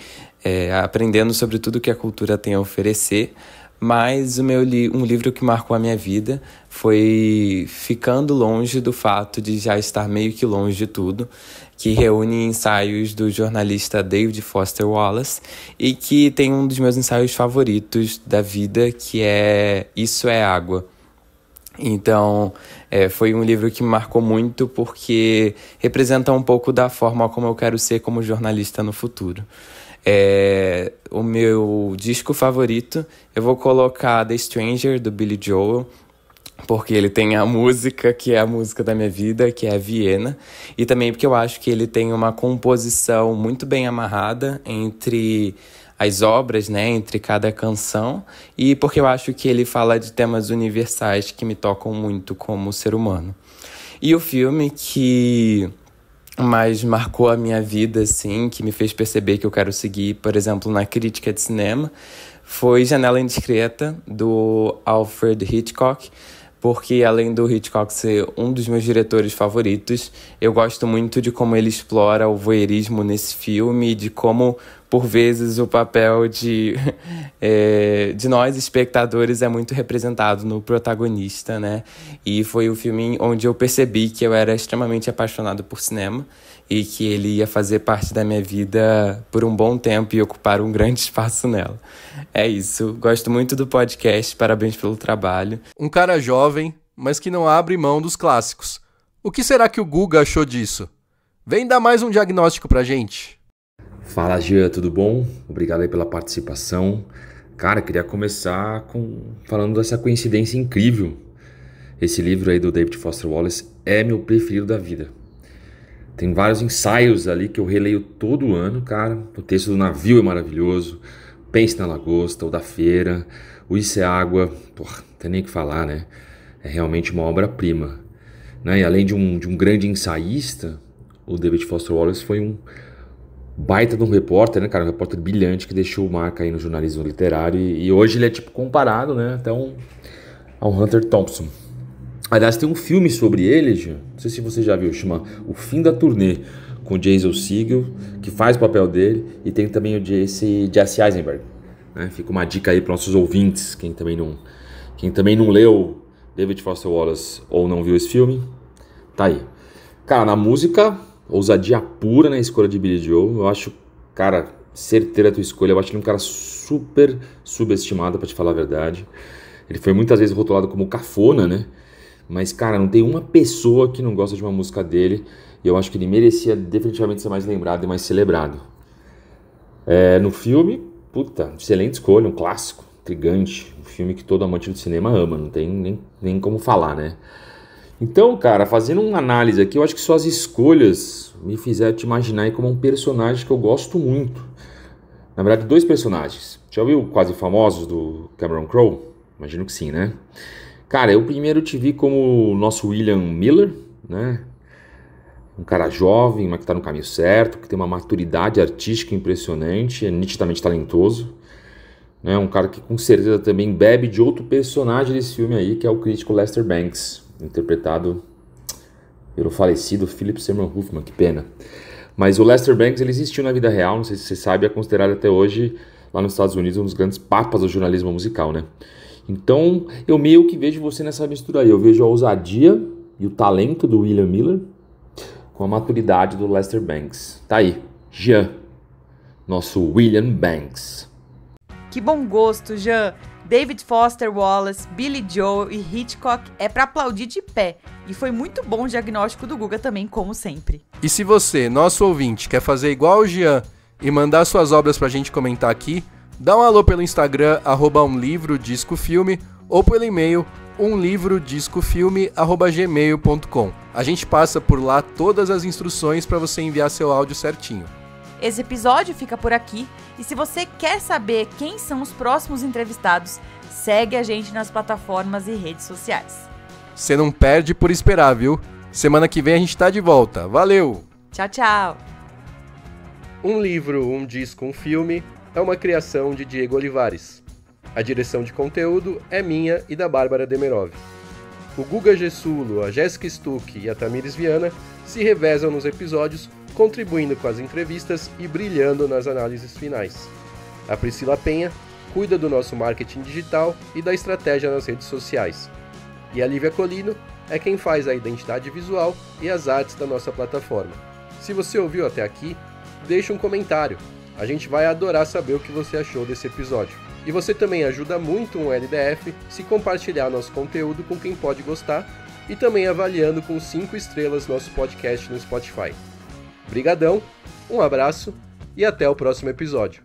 Speaker 6: aprendendo sobre tudo que a cultura tem a oferecer. Mas um livro que marcou a minha vida foi Ficando Longe do Fato de Já Estar Meio que Longe de Tudo, que reúne ensaios do jornalista David Foster Wallace e que tem um dos meus ensaios favoritos da vida, que é Isso é Água. Então, foi um livro que me marcou muito porque representa um pouco da forma como eu quero ser como jornalista no futuro. O meu disco favorito, eu vou colocar The Stranger, do Billy Joel, porque ele tem a música que é a música da minha vida, que é a Viena, e também porque eu acho que ele tem uma composição muito bem amarrada entre as obras, né, entre cada canção, e porque eu acho que ele fala de temas universais que me tocam muito como ser humano. E o filme que mais marcou a minha vida, assim, que me fez perceber que eu quero seguir, por exemplo, na crítica de cinema, foi Janela Indiscreta, do Alfred Hitchcock, porque além do Hitchcock ser um dos meus diretores favoritos, eu gosto muito de como ele explora o voyeurismo nesse filme, de como, por vezes, o papel de nós, espectadores, é muito representado no protagonista, né? E foi o filme onde eu percebi que eu era extremamente apaixonado por cinema e que ele ia fazer parte da minha vida por um bom tempo e ocupar um grande espaço nela. É isso. Gosto muito do podcast. Parabéns pelo trabalho.
Speaker 1: Um cara jovem, mas que não abre mão dos clássicos. O que será que o Guga achou disso? Vem dar mais um diagnóstico pra gente.
Speaker 7: Fala, Jean, tudo bom? Obrigado aí pela participação. Cara, queria começar falando dessa coincidência incrível. Esse livro aí do David Foster Wallace é meu preferido da vida. Tem vários ensaios ali que eu releio todo ano, cara. O texto do navio é maravilhoso. Pense na Lagosta, o da feira, o Isso é Água. Porra, não tem nem o que falar, né? É realmente uma obra-prima, né? E além de um grande ensaísta, o David Foster Wallace foi um baita de um repórter, né, cara? Um repórter brilhante que deixou marca aí no jornalismo literário. E hoje ele é tipo comparado, né, até ao Hunter Thompson. Aliás, tem um filme sobre ele, não sei se você já viu, chama O Fim da Turnê, com o Jason Segel, que faz o papel dele, e tem também o Jesse Eisenberg. Né? Fica uma dica aí para nossos ouvintes, quem também não leu David Foster Wallace ou não viu esse filme, tá aí. Cara, na música, ousadia pura na escolha de Billy Joel. Eu acho, cara, certeira a tua escolha. Eu acho ele um cara super subestimado, pra te falar a verdade. Ele foi muitas vezes rotulado como cafona, né? Mas, cara, não tem uma pessoa que não gosta de uma música dele. E eu acho que ele merecia definitivamente ser mais lembrado e mais celebrado. No filme, puta, excelente escolha, um clássico, intrigante. Um filme que todo amante do cinema ama, não tem nem como falar, né? Então, cara, fazendo uma análise aqui, eu acho que suas escolhas me fizeram te imaginar aí como um personagem que eu gosto muito. Na verdade, 2 personagens. Já ouviu Quase Famosos, do Cameron Crowe? Imagino que sim, né? Cara, eu primeiro te vi como o nosso William Miller, né? Um cara jovem, mas que tá no caminho certo, que tem uma maturidade artística impressionante, é nitidamente talentoso. Né? Um cara que com certeza também bebe de outro personagem desse filme aí, que é o crítico Lester Bangs, interpretado pelo falecido Philip Seymour Hoffman, que pena. Mas o Lester Bangs, ele existiu na vida real, não sei se você sabe, é considerado até hoje, lá nos Estados Unidos, um dos grandes papas do jornalismo musical, né? Então, eu meio que vejo você nessa mistura aí. Eu vejo a ousadia e o talento do William Miller com a maturidade do Lester Bangs. Tá aí, Jean, nosso William Bangs.
Speaker 2: Que bom gosto, Jean! David Foster Wallace, Billy Joel e Hitchcock é pra aplaudir de pé. E foi muito bom o diagnóstico do Guga também, como sempre.
Speaker 1: E se você, nosso ouvinte, quer fazer igual o Jean e mandar suas obras pra gente comentar aqui, dá um alô pelo Instagram, @umlivrodiscofilme, ou pelo e-mail, umlivrodiscofilme@gmail.com. A gente passa por lá todas as instruções para você enviar seu áudio certinho.
Speaker 2: Esse episódio fica por aqui, e se você quer saber quem são os próximos entrevistados, segue a gente nas plataformas e redes sociais.
Speaker 1: Você não perde por esperar, viu? Semana que vem a gente tá de volta. Valeu!
Speaker 2: Tchau, tchau!
Speaker 1: Um livro, um disco, um filme é uma criação de Diego Olivares. A direção de conteúdo é minha e da Bárbara Demerov. O Guga Gessulo, a Jéssica Stuck e a Tamires Viana se revezam nos episódios, contribuindo com as entrevistas e brilhando nas análises finais. A Priscila Penha cuida do nosso marketing digital e da estratégia nas redes sociais. E a Lívia Colino é quem faz a identidade visual e as artes da nossa plataforma. Se você ouviu até aqui, deixa um comentário. A gente vai adorar saber o que você achou desse episódio. E você também ajuda muito o LDF se compartilhar nosso conteúdo com quem pode gostar e também avaliando com 5 estrelas nosso podcast no Spotify. Brigadão, um abraço e até o próximo episódio.